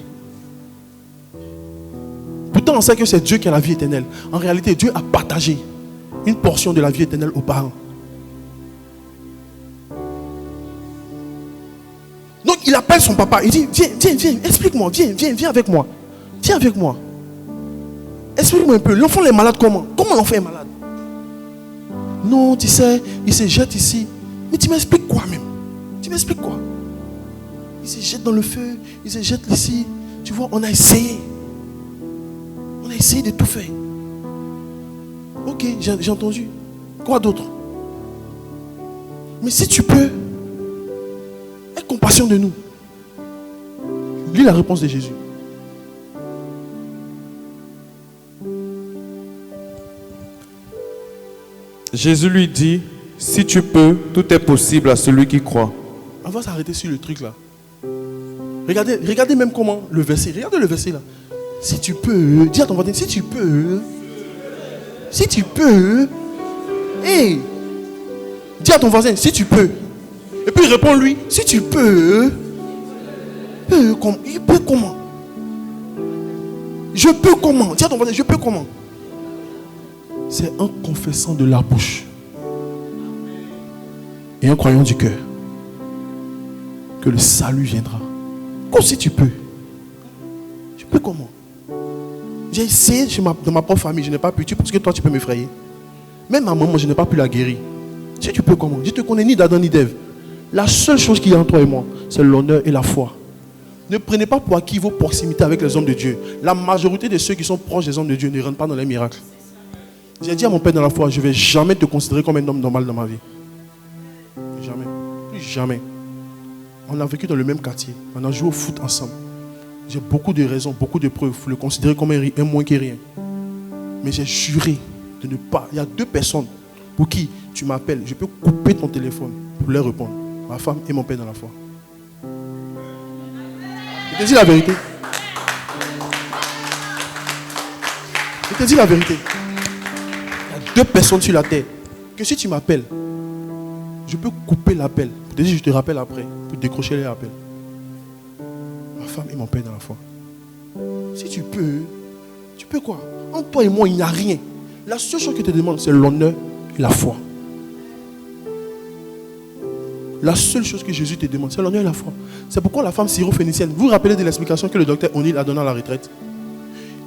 Pourtant, on sait que c'est Dieu qui a la vie éternelle. En réalité, Dieu a partagé une portion de la vie éternelle aux parents. Donc, il appelle son papa. Il dit, viens, explique-moi, viens avec moi. Viens avec moi. Explique-moi un peu. L'enfant est malade comment? Comment l'enfant est malade? Non, tu sais, il se jette ici. Mais tu m'expliques quoi même? Tu m'expliques quoi? Il se jette dans le feu, il se jette ici. Tu vois, on a essayé. On a essayé de tout faire. Ok, j'ai entendu. Quoi d'autre? Mais si tu peux, aie compassion de nous. Lis la réponse de Jésus. Jésus lui dit, si tu peux, tout est possible à celui qui croit. On va s'arrêter sur le truc là. Regardez même comment le verset. Regardez le verset là. Si tu peux, dis à ton voisin, si tu peux. Si tu peux. Hey, dis à ton voisin, si tu peux. Et puis réponds-lui, si tu peux. Il peut comment? Je peux comment? Dis à ton voisin, je peux comment? C'est en confessant de la bouche et en croyant du cœur que le salut viendra. Comme si tu peux. Tu peux comment? J'ai essayé dans ma propre famille, je n'ai pas pu. Tu penses que toi tu peux m'effrayer? Même ma maman, je n'ai pas pu la guérir. Si tu peux comment? Je ne te connais ni d'Adam ni d'Ève. La seule chose qu'il y a entre toi et moi, c'est l'honneur et la foi. Ne prenez pas pour acquis vos proximités avec les hommes de Dieu. La majorité de ceux qui sont proches des hommes de Dieu ne rentrent pas dans les miracles. J'ai dit à mon père dans la foi, je ne vais jamais te considérer comme un homme normal dans ma vie. Jamais. Plus jamais. On a vécu dans le même quartier. On a joué au foot ensemble. J'ai beaucoup de raisons, beaucoup de preuves pour le considérer comme un moins que rien. Mais j'ai juré de ne pas. Il y a 2 personnes pour qui tu m'appelles. Je peux couper ton téléphone pour leur répondre. Ma femme et mon père dans la foi. Je te dis la vérité. Je te dis la vérité. 2 personnes sur la terre, que si tu m'appelles, je peux couper l'appel. Pour te dire, je te rappelle après, pour décrocher les appels. Ma femme et mon père dans la foi. Si tu peux quoi? Entre toi et moi, il n'y a rien. La seule chose que je te demande, c'est l'honneur et la foi. La seule chose que Jésus te demande, c'est l'honneur et la foi. C'est pourquoi la femme syro-phénicienne, vous vous rappelez de l'explication que le docteur O'Neill a donnée à la retraite?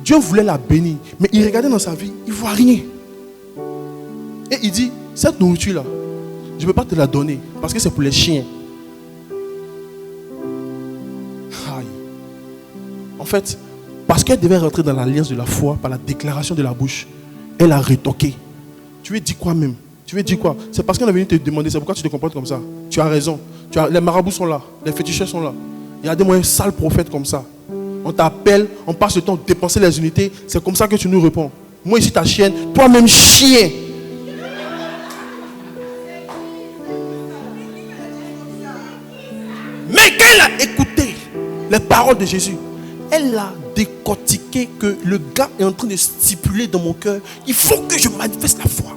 Dieu voulait la bénir, mais il regardait dans sa vie, il ne voit rien. Et il dit, cette nourriture-là, je ne peux pas te la donner parce que c'est pour les chiens. Aïe. En fait, parce qu'elle devait rentrer dans l'alliance de la foi par la déclaration de la bouche, elle a rétorqué. Tu veux dire quoi même? Tu veux dire quoi? C'est parce qu'elle est venue te demander, c'est pourquoi tu te comportes comme ça. Tu as raison. Les marabouts sont là, les féticheurs sont là. Il y a des moyens sales prophètes comme ça. On t'appelle, on passe le temps de dépenser les unités. C'est comme ça que tu nous réponds. Moi ici ta chienne, toi-même chien. Mais quand elle a écouté les paroles de Jésus, elle a décortiqué que le gars est en train de stipuler dans mon cœur, il faut que je manifeste la foi.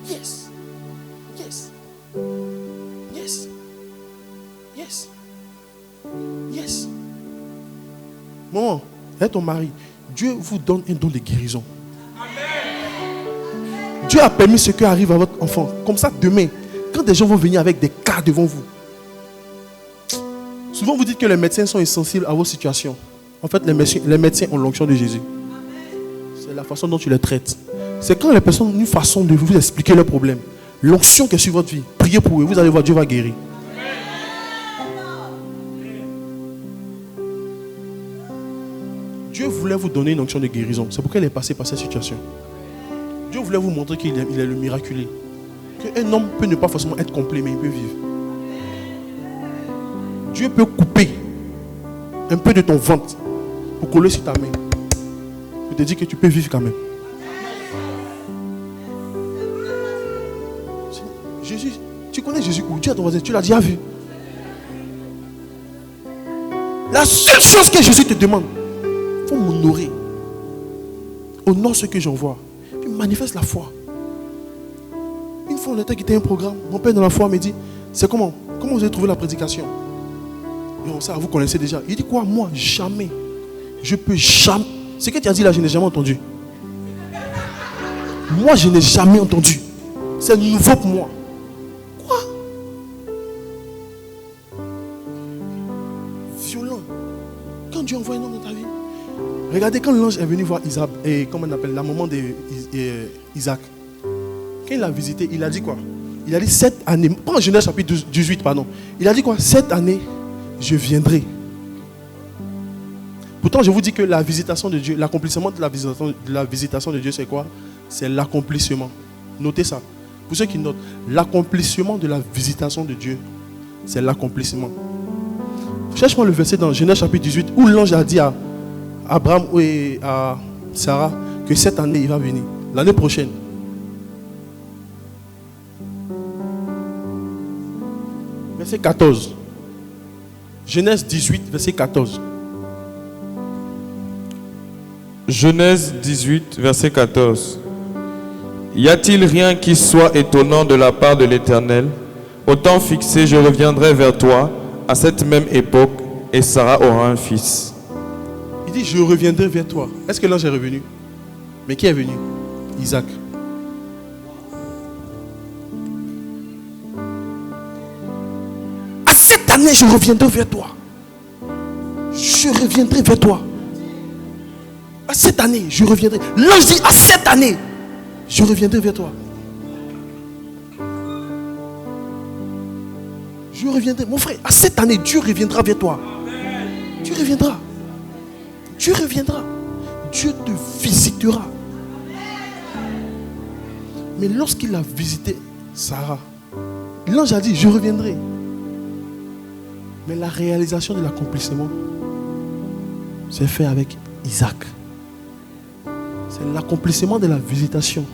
Yes. Yes. Yes. Yes. Yes. Maman, et ton mari, Dieu vous donne un don de guérison. Dieu a permis ce qui arrive à votre enfant. Comme ça, demain, quand des gens vont venir avec des cas devant vous, souvent vous dites que les médecins sont insensibles à vos situations. En fait, les médecins ont l'onction de Jésus. C'est la façon dont tu les traites. C'est quand les personnes ont une façon de vous expliquer leurs problèmes. L'onction qui est sur votre vie, priez pour eux, vous allez voir, Dieu va guérir. Dieu voulait vous donner une onction de guérison. C'est pourquoi il est passé par cette situation. Dieu voulait vous montrer qu'il est le miraculé. Qu'un homme peut ne pas forcément être complet, mais il peut vivre. Dieu peut couper un peu de ton ventre pour coller sur ta main. Je te dis que tu peux vivre quand même. Jésus, tu connais Jésus où? Dieu à ton voisin, tu l'as déjà vu. La seule chose que Jésus te demande, il faut m'honorer. Honore ce que j'envoie. Puis manifeste la foi. Une fois on était quitté un programme, mon père dans la foi me dit, c'est comment vous avez trouvé la prédication? Et ça, vous connaissez déjà. Il dit quoi? Moi, jamais. Je peux jamais. Ce que tu as dit là, je n'ai jamais entendu. Moi, je n'ai jamais entendu. C'est nouveau pour moi. Quoi? Violent. Quand Dieu envoie un homme dans ta vie. Regardez, quand l'ange est venu voir Isaac, et comment on appelle la maman d'Isaac. Quand il l'a visité, il a dit quoi? Il a dit 7 années. Pas en Genèse chapitre 18, pardon. Il a dit quoi? 7 années. Je viendrai. Pourtant, je vous dis que la visitation de Dieu, l'accomplissement de la visitation de Dieu, c'est quoi? C'est l'accomplissement. Notez ça. Pour ceux qui notent, l'accomplissement de la visitation de Dieu, c'est l'accomplissement. Cherche-moi le verset dans Genèse chapitre 18 où l'ange a dit à Abraham et à Sarah que cette année, il va venir. L'année prochaine. Verset 14. Genèse 18, verset 14. Genèse 18, verset 14. Y a-t-il rien qui soit étonnant de la part de l'Éternel? Au temps fixé, je reviendrai vers toi à cette même époque et Sarah aura un fils. Il dit, je reviendrai vers toi. Est-ce que l'ange est revenu? Mais qui est venu? Isaac. Cette année, je reviendrai vers toi. Je reviendrai vers toi. À cette année, je reviendrai. L'ange dit, à cette année, je reviendrai vers toi. Je reviendrai. Mon frère, à cette année, Dieu reviendra vers toi. Dieu reviendra. Dieu reviendra. Dieu te visitera. Mais lorsqu'il a visité Sarah, l'ange a dit, je reviendrai. Mais la réalisation de l'accomplissement s'est fait avec Isaac. C'est l'accomplissement de la visitation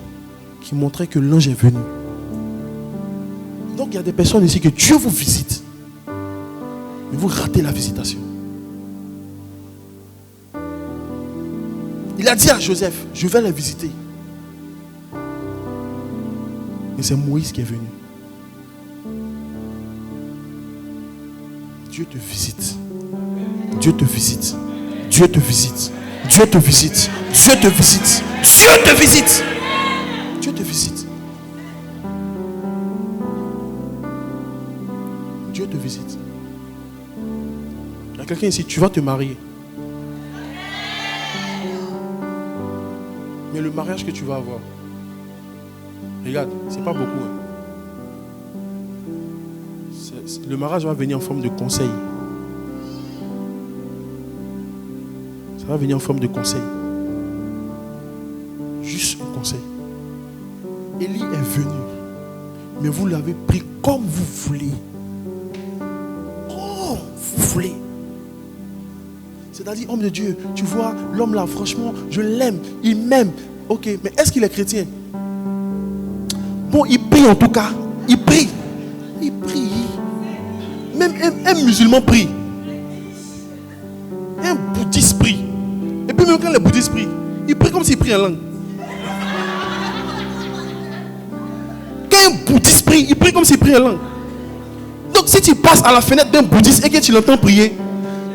qui montrait que l'ange est venu. Donc il y a des personnes ici que Dieu vous visite. Mais vous ratez la visitation. Il a dit à Joseph, je vais les visiter. Mais c'est Moïse qui est venu. Dieu te visite. Dieu te visite. Dieu te visite. Dieu te visite. Dieu te visite. Dieu te visite. Dieu te visite. Dieu te visite. Il y a quelqu'un ici, tu vas te marier. Mais le mariage que tu vas avoir, regarde, c'est pas beaucoup. Hein. Le mariage va venir en forme de conseil. Ça va venir en forme de conseil. Juste un conseil. Élie est venu. Mais vous l'avez pris comme vous voulez. comme vous voulez. C'est-à-dire, homme de Dieu, tu vois, l'homme là, franchement, je l'aime, il m'aime. Ok, mais est-ce qu'il est chrétien? Bon, il prie en tout cas. Il prie. Il prie. Même un musulman prie. Un bouddhiste prie. Et puis même quand les bouddhistes prient, ils prient comme s'ils prient en langue. Quand un bouddhiste prie, il prie comme s'il prie en langue. Donc si tu passes à la fenêtre d'un bouddhiste et que tu l'entends prier,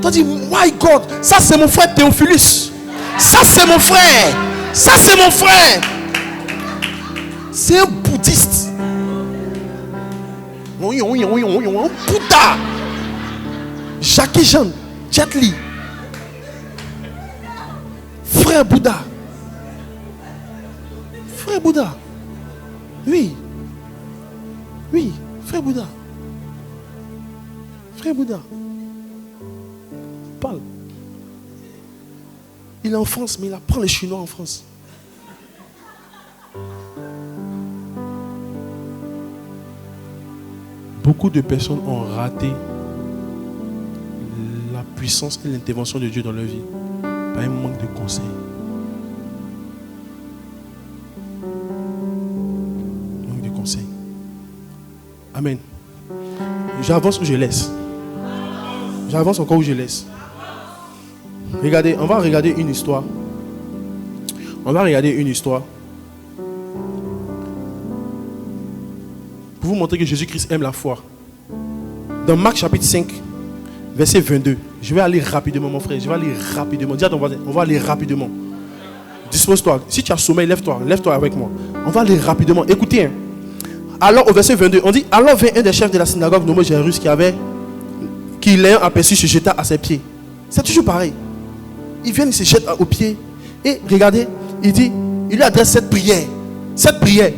tu dis, my God, ça c'est mon frère Théophilus. Ça c'est mon frère. Ça c'est mon frère. C'est un bouddhiste. Bouddha. Jackie Jean, Jet Li. Frère Bouddha. Frère Bouddha. Oui. Oui, frère Bouddha. Frère Bouddha. Parle. Il est en France, mais il apprend les Chinois en France. Beaucoup de personnes ont raté la puissance et l'intervention de Dieu dans leur vie par un manque de conseils. Manque de conseils. Amen. J'avance ou je laisse? J'avance encore ou je laisse? Regardez, on va regarder une histoire. On va regarder une histoire. Pour vous montrer que Jésus-Christ aime la foi. Dans Marc chapitre 5, verset 22. Je vais aller rapidement, mon frère. Je vais aller rapidement. Dis à ton voisin, on va aller rapidement. Dispose-toi. Si tu as sommeil, lève-toi. Lève-toi avec moi. On va aller rapidement. Écoutez. Hein. Alors, au verset 22, on dit, alors vint un des chefs de la synagogue nommé Jairus qui l'ayant aperçu se jeta à ses pieds. C'est toujours pareil. Il vient, il se jette aux pieds. Et regardez, il dit, il lui adresse cette prière. Cette prière.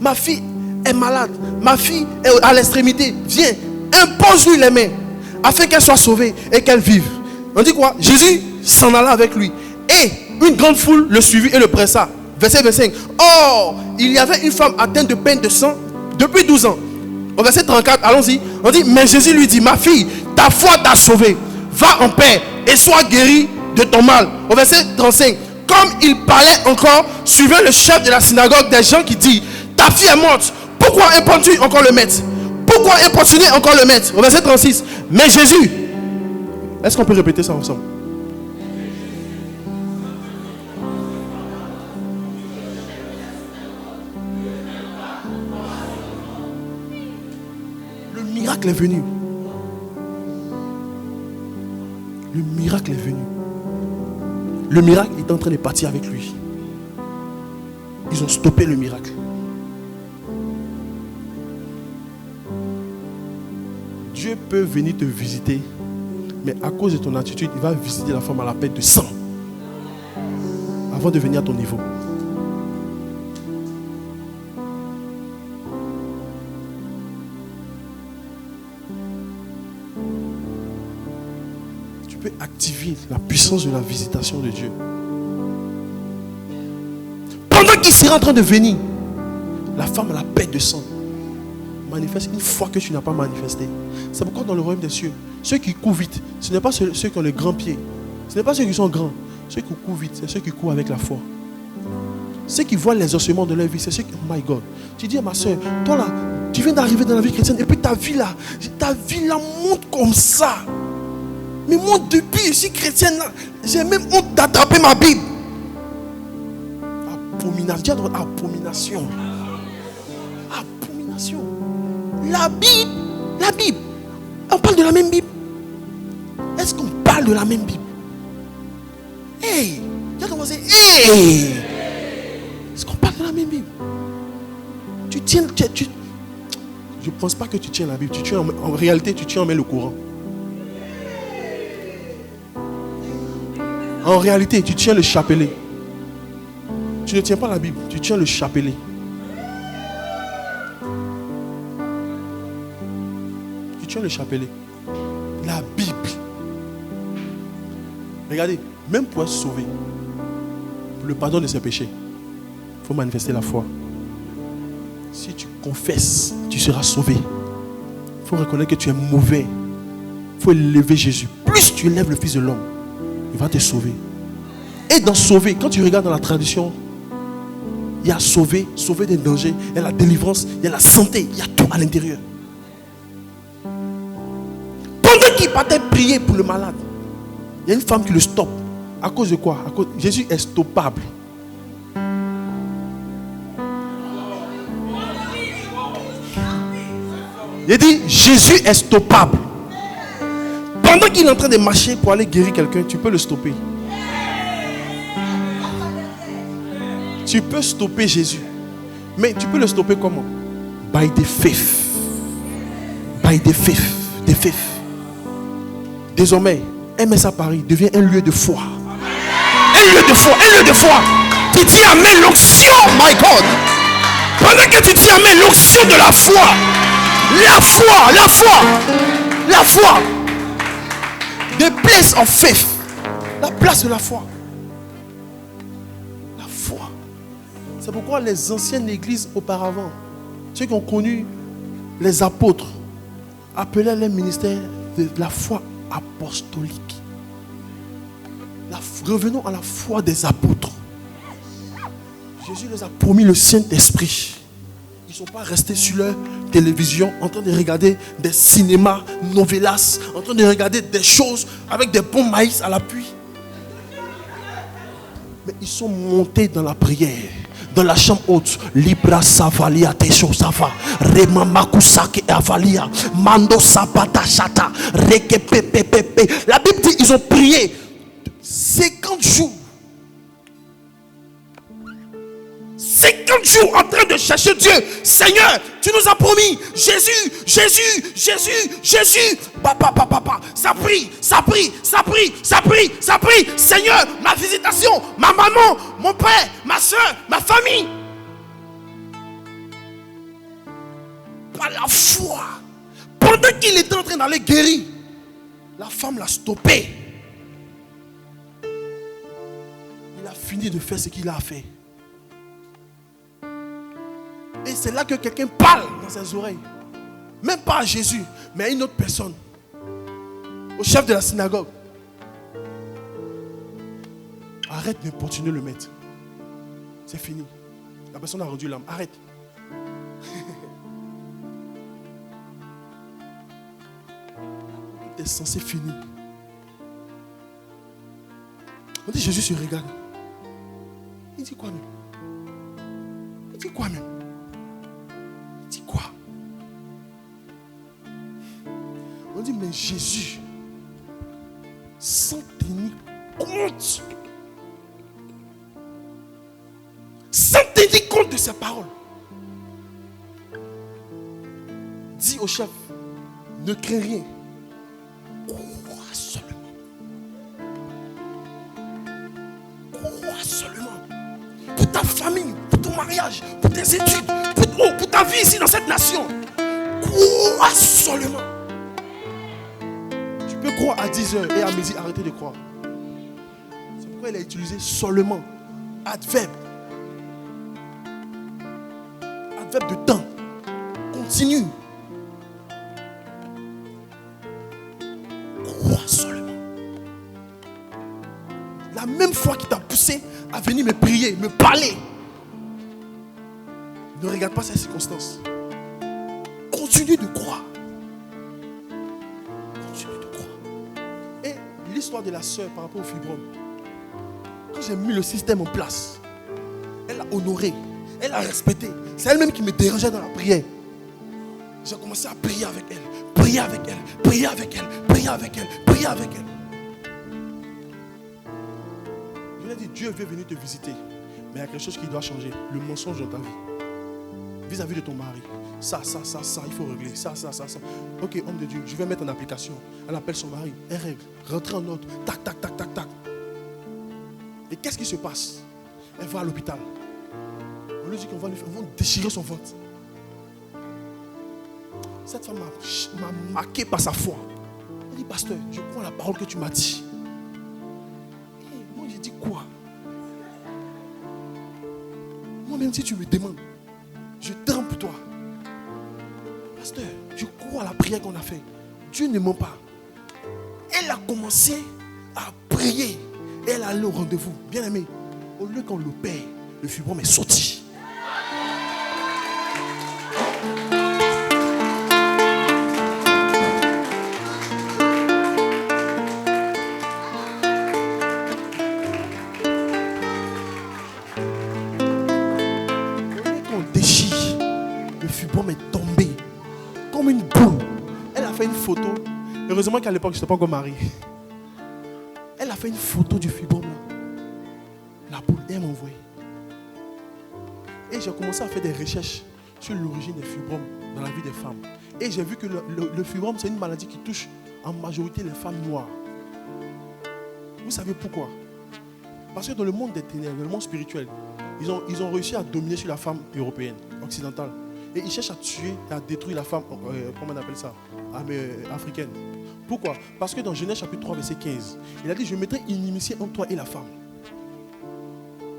Ma fille est malade. Ma fille est à l'extrémité. Viens, impose-lui les mains afin qu'elle soit sauvée et qu'elle vive. On dit quoi? Jésus s'en alla avec lui. Et une grande foule le suivit et le pressa. Verset 25. Or, il y avait une femme atteinte de peine de sang depuis 12 ans. Au verset 34, allons-y. On dit, mais Jésus lui dit, ma fille, ta foi t'a sauvée. Va en paix et sois guérie de ton mal. Au verset 35. Comme il parlait encore, suivait le chef de la synagogue des gens qui dit, ta fille est morte. Pourquoi importunes encore le maître? Pourquoi importuner encore le maître? Au verset 36. Mais Jésus. Est-ce qu'on peut répéter ça ensemble? Le miracle est venu. Le miracle est venu. Le miracle est en train de partir avec lui. Ils ont stoppé le miracle. Dieu peut venir te visiter, mais à cause de ton attitude, il va visiter la femme à la perte de sang avant de venir à ton niveau. Tu peux activer la puissance de la visitation de Dieu. Pendant qu'il sera en train de venir, la femme à la perte de sang manifeste une fois que tu n'as pas manifesté. C'est pourquoi dans le royaume des cieux, ceux qui courent vite, ce n'est pas ceux qui ont les grands pieds. Ce n'est pas ceux qui sont grands. Ceux qui courent vite, c'est ceux qui courent avec la foi. Ceux qui voient les ossements de leur vie, c'est ceux qui... Oh my God. Tu dis à ma soeur, toi là, tu viens d'arriver dans la vie chrétienne et puis ta vie là monte comme ça. Mais moi depuis je suis chrétienne là, j'ai même honte d'attraper ma Bible. Abomination. Abomination. Abomination. La Bible. On parle de la même Bible. Est-ce qu'on parle de la même Bible? Hey, tu as commencé. Hey, est-ce qu'on parle de la même Bible? Je ne pense pas que tu tiens la Bible. En réalité, tu tiens en main le Coran. En réalité, tu tiens le chapelet. Tu ne tiens pas la Bible, tu tiens le chapelet. Tu tiens le chapelet. La Bible. Regardez, même pour être sauvé, pour le pardon de ses péchés, il faut manifester la foi. Si tu confesses, tu seras sauvé. Il faut reconnaître que tu es mauvais. Il faut élever Jésus. Plus tu élèves le Fils de l'homme, il va te sauver. Et dans sauver, quand tu regardes dans la tradition, il y a sauver, sauver des dangers, il y a la délivrance, il y a la santé, il y a tout à l'intérieur. Pendant qu'il partait prier pour le malade, il y a une femme qui le stoppe. À cause de quoi? Jésus est stoppable. Il dit Jésus est stoppable. Pendant qu'il est en train de marcher pour aller guérir quelqu'un, tu peux le stopper. Tu peux stopper Jésus. Mais tu peux le stopper comment? By the faith. By the faith. The faith. Désormais, MSA Paris devient un lieu de foi. Un lieu de foi. Un lieu de foi. Tu dis amen l'onction, my God. Pendant que tu dis amen l'onction de la foi. La foi, la foi. La foi. The place of faith. La place de la foi. La foi. C'est pourquoi les anciennes églises auparavant, ceux qui ont connu les apôtres, appelaient les ministères de la foi apostolique. Revenons à la foi des apôtres. Jésus les a promis le Saint-Esprit. Ils ne sont pas restés sur leur télévision en train de regarder des cinémas, novelas, en train de regarder des choses avec des bons maïs à l'appui. Mais ils sont montés dans la prière. Dans la chambre haute, Libra Savalia Tesho Sava, Remamakusake Avalia, Mando Sapata Chata, Reke Pepe Pepe. La Bible dit ils ont prié 50 jours. 50 jours en train de chercher Dieu. Seigneur, tu nous as promis. Jésus, Jésus, Jésus, Jésus. Papa, papa, papa. Ça prie, ça prie, ça prie, ça prie, ça prie. Seigneur, ma visitation, ma maman, mon père, ma soeur, ma famille. Par la foi. Pendant qu'il était en train d'aller guérir, la femme l'a stoppé. Il a fini de faire ce qu'il a fait. Et c'est là que quelqu'un parle dans ses oreilles. Même pas à Jésus, mais à une autre personne. Au chef de la synagogue. Arrête d'importuner le maître. C'est fini. La personne a rendu l'âme. Arrête. Tu es censé finir. On dit Jésus se regarde. Il dit quoi même? Il dit quoi même? Quoi? On dit mais Jésus, sans tenir compte, de ses paroles, dit au chef, ne crains rien, crois seulement. Crois seulement. Pour ta famille, pour ton mariage, pour tes études, pour ta vie ici dans cette nation. Crois seulement. Tu peux croire à 10h et à midi arrêter de croire. C'est pourquoi il a utilisé seulement. Adverbe. Adverbe de temps. Continue. Crois seulement. La même foi qui t'a poussé à venir me prier, me parler. Ne regarde pas ces circonstances. Continue de croire. Continue de croire. Et l'histoire de la sœur par rapport au fibrome. Quand j'ai mis le système en place, elle a honoré, elle a respecté. C'est elle-même qui me dérangeait dans la prière. J'ai commencé à prier avec elle, prier avec elle, prier avec elle, prier avec elle, prier avec elle. Je lui ai dit, Dieu veut venir te visiter. Mais il y a quelque chose qui doit changer. Le mensonge dans ta vie. Vis-à-vis de ton mari. Ça, il faut régler. Ça. Ok, homme de Dieu, je vais mettre en application. Elle appelle son mari, elle règle. Rentre en ordre. Tac. Et qu'est-ce qui se passe? Elle va à l'hôpital. On lui dit qu'on va déchirer son ventre. Cette femme m'a marqué par sa foi. Elle dit, pasteur, je crois la parole que tu m'as dit. Et moi, j'ai dit quoi? Moi-même, si tu me demandes, je tremble pour toi. Pasteur, je crois à la prière qu'on a faite. Dieu ne ment pas. Elle a commencé à prier. Et elle allait au rendez-vous. Bien aimé, au lieu qu'on l'opère, le fibrome est sorti. Est tombé comme une boule. Elle a fait une photo. Heureusement qu'à l'époque, je n'étais pas encore marié. Elle a fait une photo du fibrome là. La boule, et elle m'a envoyé. Et j'ai commencé à faire des recherches sur l'origine des fibromes dans la vie des femmes. Et j'ai vu que le fibrome, c'est une maladie qui touche en majorité les femmes noires. Vous savez pourquoi? Parce que dans le monde des ténèbres, dans le monde spirituel, ils ont réussi à dominer sur la femme européenne, occidentale. Et ils cherchent à tuer et à détruire la femme, comment on appelle ça, africaine. Pourquoi? Parce que dans Genèse chapitre 3, verset 15, il a dit, je mettrai inimitié entre toi et la femme.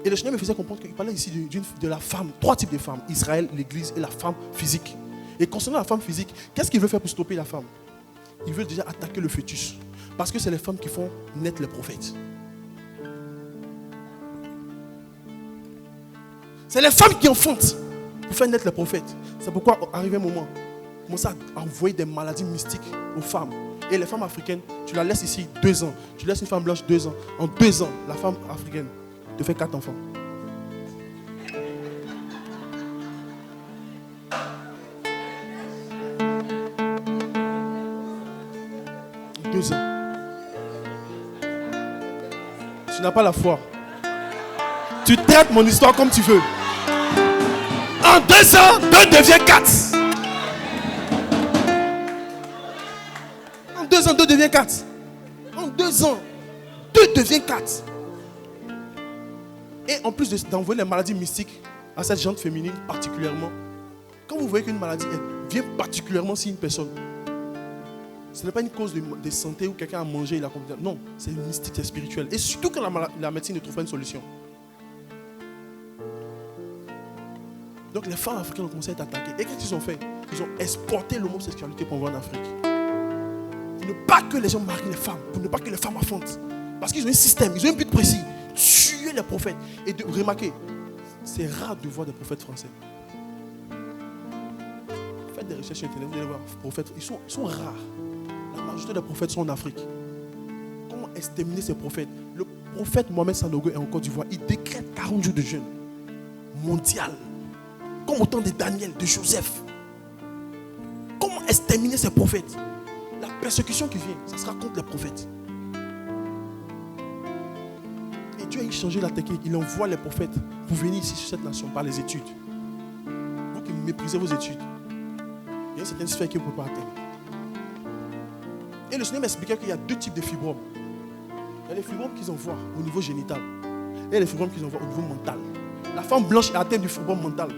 Et le Seigneur me faisait comprendre qu'il parlait ici de la femme, 3 types de femmes, Israël, l'Église et la femme physique. Et concernant la femme physique, qu'est-ce qu'il veut faire pour stopper la femme? Il veut déjà attaquer le fœtus. Parce que c'est les femmes qui font naître les prophètes. C'est les femmes qui enfantent pour faire naître les prophètes. C'est pourquoi, arrivé un moment, on commence à envoyer des maladies mystiques aux femmes. Et les femmes africaines, tu la laisses ici 2 ans. Tu laisses une femme blanche 2 ans. En 2 ans, la femme africaine te fait 4 enfants. En 2 ans. Tu n'as pas la foi. Tu traites mon histoire comme tu veux. En 2 ans, 2 devient 4. En 2 ans, 2 devient 4. En 2 ans, 2 devient 4. Et en plus d'envoyer les maladies mystiques à cette gente féminine particulièrement, quand vous voyez qu'une maladie vient particulièrement sur une personne, ce n'est pas une cause de santé où quelqu'un a mangé et il a compris. Non, c'est mystique, c'est spirituel. Et surtout quand la médecine ne trouve pas une solution. Donc les femmes africaines ont commencé à être attaquées. Et qu'est-ce qu'ils ont fait? Ils ont exporté l'homosexualité pour envoyer en Afrique. Pour ne pas que les gens marient les femmes, pour ne pas que les femmes enfantent. Parce qu'ils ont un système, ils ont un but précis. Tuer les prophètes. Et remarquez, c'est rare de voir des prophètes français. Faites des recherches sur Internet, vous allez voir, les prophètes, ils sont rares. La majorité des prophètes sont en Afrique. Comment exterminer ces prophètes? Le prophète Mohamed Sanogo est en Côte d'Ivoire. Il décrète 40 jours de jeûne mondial. Comme au temps de Daniel, de Joseph. Comment exterminer ces prophètes? La persécution qui vient, ça sera contre les prophètes. Et Dieu a changé la technique. Il envoie les prophètes pour venir ici sur cette nation par les études. Vous qui méprisez vos études, il y a une certaine sphère que vous ne pouvez pas atteindre. Et le Seigneur m'expliquait qu'il y a 2 types de fibromes. Il y a les fibromes qu'ils envoient au niveau génital et les fibromes qu'ils envoient au niveau mental. La femme blanche est atteinte du fibrome mental.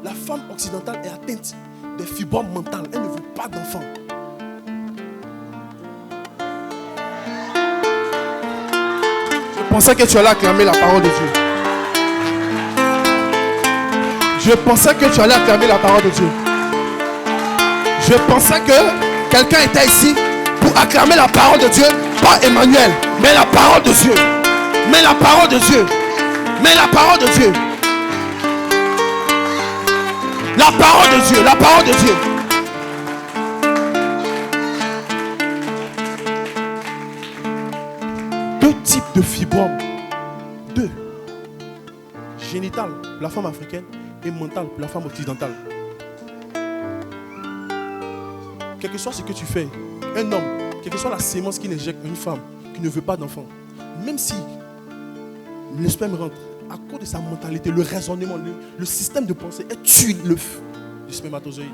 La femme occidentale est atteinte des fibromes mentales. Elle ne veut pas d'enfants. Je pensais que tu allais acclamer la parole de Dieu. Je pensais que tu allais acclamer la parole de Dieu. Je pensais que quelqu'un était ici pour acclamer la parole de Dieu, pas Emmanuel, mais la parole de Dieu. Mais la parole de Dieu. Mais la parole de Dieu. La parole de Dieu. La parole de Dieu. Deux types de fibromes. 2. Génital pour la femme africaine et mental pour la femme occidentale. Quel que soit ce que tu fais, un homme, quelle que soit la sémence qu'il injecte une femme qui ne veut pas d'enfant, même si le sperme rentre, à cause de sa mentalité, le raisonnement, le système de pensée, elle tue l'œuf du spermatozoïde.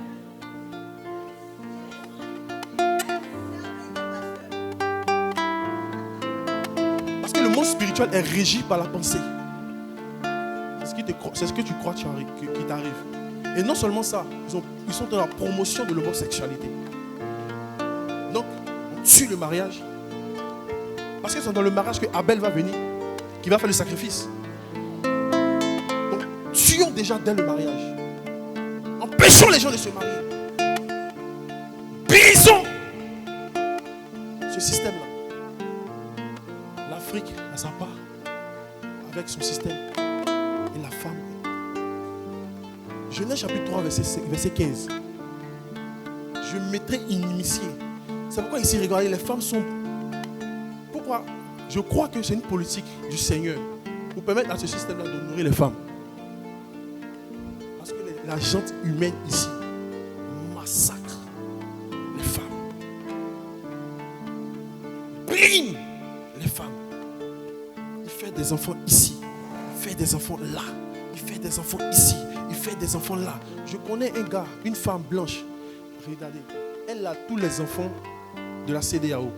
Parce que le monde spirituel est régi par la pensée. C'est ce que tu crois qui t'arrive. Et non seulement ça, ils sont dans la promotion de l'homosexualité. Donc, on tue le mariage. Parce que c'est dans le mariage que Abel va venir, qui va faire le sacrifice. Donc, tuons déjà dès le mariage. Empêchons les gens de se marier. Brisons système-là. L'Afrique a sa part avec son système. Et la femme. Genèse chapitre 3, verset 15. Je mettrai inimitié. C'est pourquoi ici, regardez, les femmes sont... Pourquoi? Je crois que c'est une politique du Seigneur pour permettre à ce système-là de nourrir les femmes. Parce que la gente humaine ici massacre les femmes. Brime les femmes. Il fait des enfants ici. Il fait des enfants là. Il fait des enfants ici. Il fait des enfants là. Je connais un gars, une femme blanche. Regardez. Elle a tous les enfants de la CEDEAO.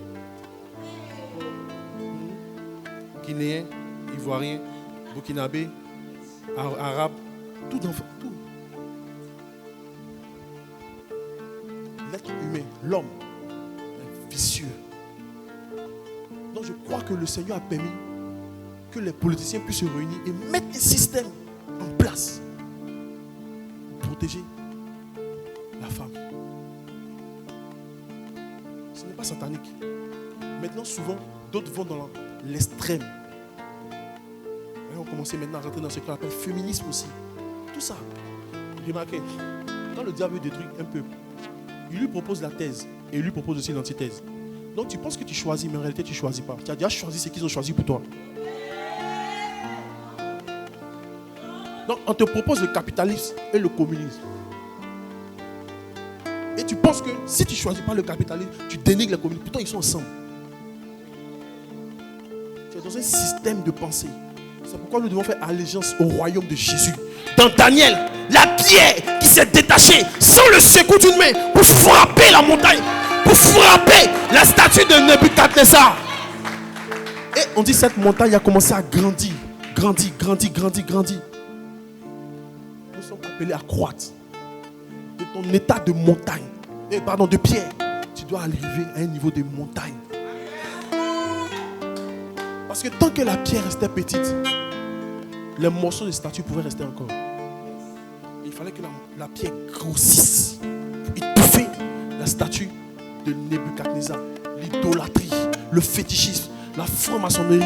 Guinéens, Ivoiriens, Burkinabés, Arabes, tout d'enfants, tout. L'être humain, l'homme, est vicieux. Donc je crois que le Seigneur a permis que les politiciens puissent se réunir et mettre un système en place pour protéger la femme. Ce n'est pas satanique. Maintenant, souvent, d'autres vont dans l'extrême. Et on commence maintenant à rentrer dans ce qu'on appelle féminisme aussi. Tout ça. Remarquez, quand le diable détruit un peuple, il lui propose la thèse et il lui propose aussi l'antithèse. Donc tu penses que tu choisis, mais en réalité tu ne choisis pas. Tu as déjà choisi ce qu'ils ont choisi pour toi. Donc on te propose le capitalisme et le communisme. Et tu penses que si tu ne choisis pas le capitalisme, tu dénigres le communisme. Pourtant ils sont ensemble. Tu es dans un système de pensée. C'est pourquoi nous devons faire allégeance au royaume de Jésus. Dans Daniel, la pierre qui s'est détachée sans le secours d'une main pour frapper la montagne, pour frapper la statue de Nebuchadnezzar. Et on dit cette montagne a commencé à grandir. Grandir. Nous sommes appelés à croître. De ton état de montagne, de pierre, tu dois arriver à un niveau de montagne. Parce que tant que la pierre restait petite, les morceaux de statue pouvaient rester encore. Il fallait que la pierre grossisse pour étouffer la statue de Nebuchadnezzar. L'idolâtrie, le fétichisme, la franc-maçonnerie.